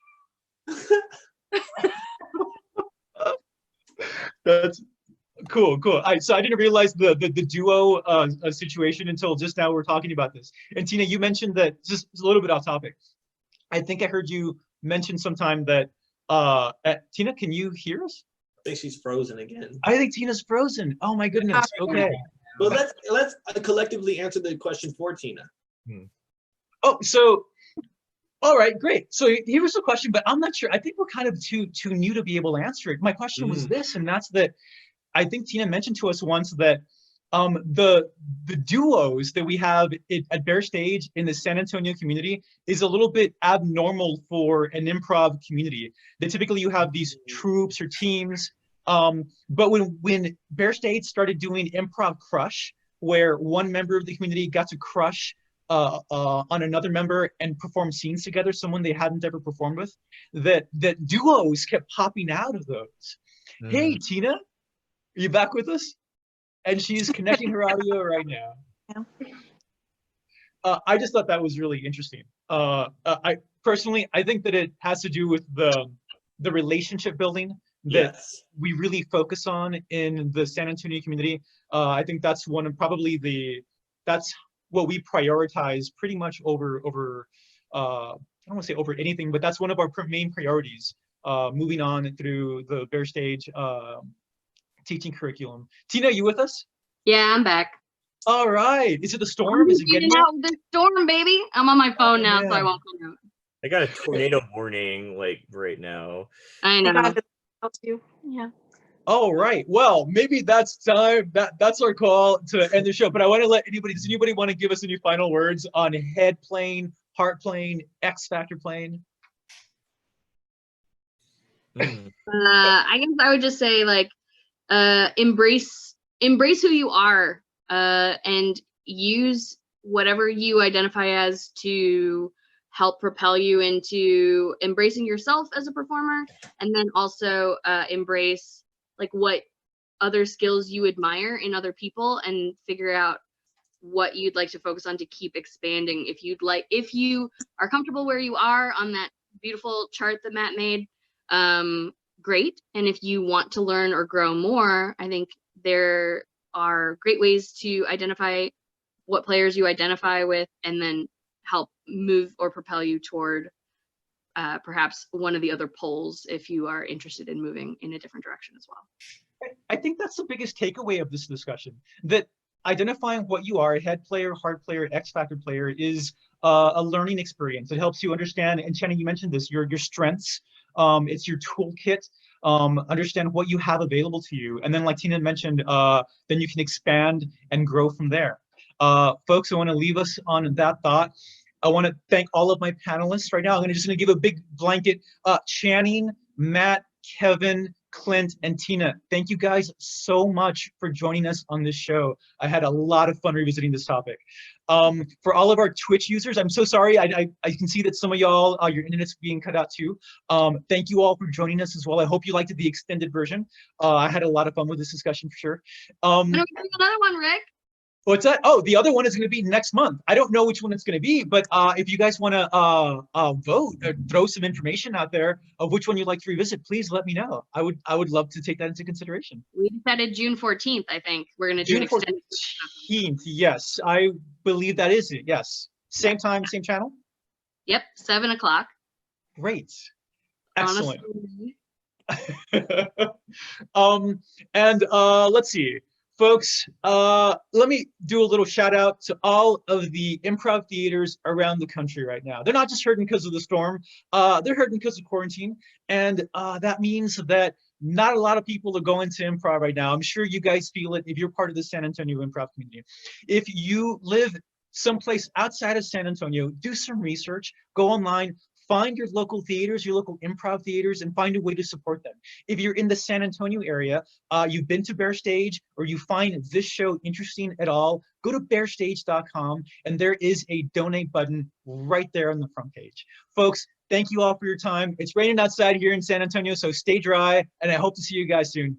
That's cool. So I didn't realize the duo situation until just now we're talking about this. And Tina, you mentioned that, just a little bit off topic, I think I heard you mention sometime that Tina, can you hear us? I think she's frozen again. I think Tina's frozen. Oh my goodness. Okay. But let's collectively answer the question for Tina. Oh, so all right, great. So here was the question, but I'm not sure. I think we're kind of too new to be able to answer it. My question was this, and that's that I think Tina mentioned to us once that the duos that we have at Bear Stage in the San Antonio community is a little bit abnormal for an improv community. That typically you have these troops or teams, but when Bear Stage started doing Improv Crush, where one member of the community got to crush on another member and perform scenes together, someone they hadn't ever performed with, that duos kept popping out of those. Hey, Tina, are you back with us? And she's connecting her audio right now. I just thought that was really interesting. I personally, I think that it has to do with the relationship building that we really focus on in the San Antonio community. I think that's one of probably that's what we prioritize pretty much over I don't want to say over anything, but that's one of our main priorities moving on through the Bear Stage teaching curriculum. Tina, you with us? Yeah, I'm back. All right. Is it the storm? Is it getting out the storm, baby? I'm on my phone now, so I won't come out. I got a tornado warning like right now. I know. Yeah. All right. Well, maybe that's time. That's our call to end the show. But I want to let does anybody want to give us any final words on head playing, heart playing, X Factor playing? I guess I would just say like embrace who you are and use whatever you identify as to help propel you into embracing yourself as a performer, and then also embrace like what other skills you admire in other people and figure out what you'd like to focus on to keep expanding. If you are comfortable where you are on that beautiful chart that Matt made, great. And if you want to learn or grow more, I think there are great ways to identify what players you identify with and then help move or propel you toward perhaps one of the other poles if you are interested in moving in a different direction as well. I think that's the biggest takeaway of this discussion, that identifying what you are, a head player, heart player, X Factor player, is a learning experience. It helps you understand, and Channing, you mentioned this, your strengths. It's your toolkit. Understand what you have available to you. And then like Tina mentioned, then you can expand and grow from there. Folks, I want to leave us on that thought. I want to thank all of my panelists right now. I'm just going to give a big blanket. Channing, Matt, Kevin, Clint, and Tina, thank you guys so much for joining us on this show. I had a lot of fun revisiting this topic. For all of our Twitch users, I'm so sorry. I can see that some of y'all, your internet's being cut out too. Thank you all for joining us as well. I hope you liked the extended version. I had a lot of fun with this discussion for sure. Another one, Rick. What's that? Oh, the other one is going to be next month. I don't know which one it's going to be, but if you guys want to vote or throw some information out there of which one you'd like to revisit, please let me know. I would love to take that into consideration. We decided June 14th, I think. We're going to do an extended. June 14th, yes. I believe that is it, yes. Same time, same channel? Yep, 7 o'clock. Great. Excellent. Let's see. Folks, let me do a little shout out to all of the improv theaters around the country right now. They're not just hurting because of the storm, they're hurting because of quarantine. And that means that not a lot of people are going to improv right now. I'm sure you guys feel it if you're part of the San Antonio improv community. If you live someplace outside of San Antonio, do some research, go online, find your local theaters, your local improv theaters, and find a way to support them. If you're in the San Antonio area, you've been to Bear Stage, or you find this show interesting at all, go to bearstage.com, and there is a donate button right there on the front page. Folks, thank you all for your time. It's raining outside here in San Antonio, so stay dry, and I hope to see you guys soon.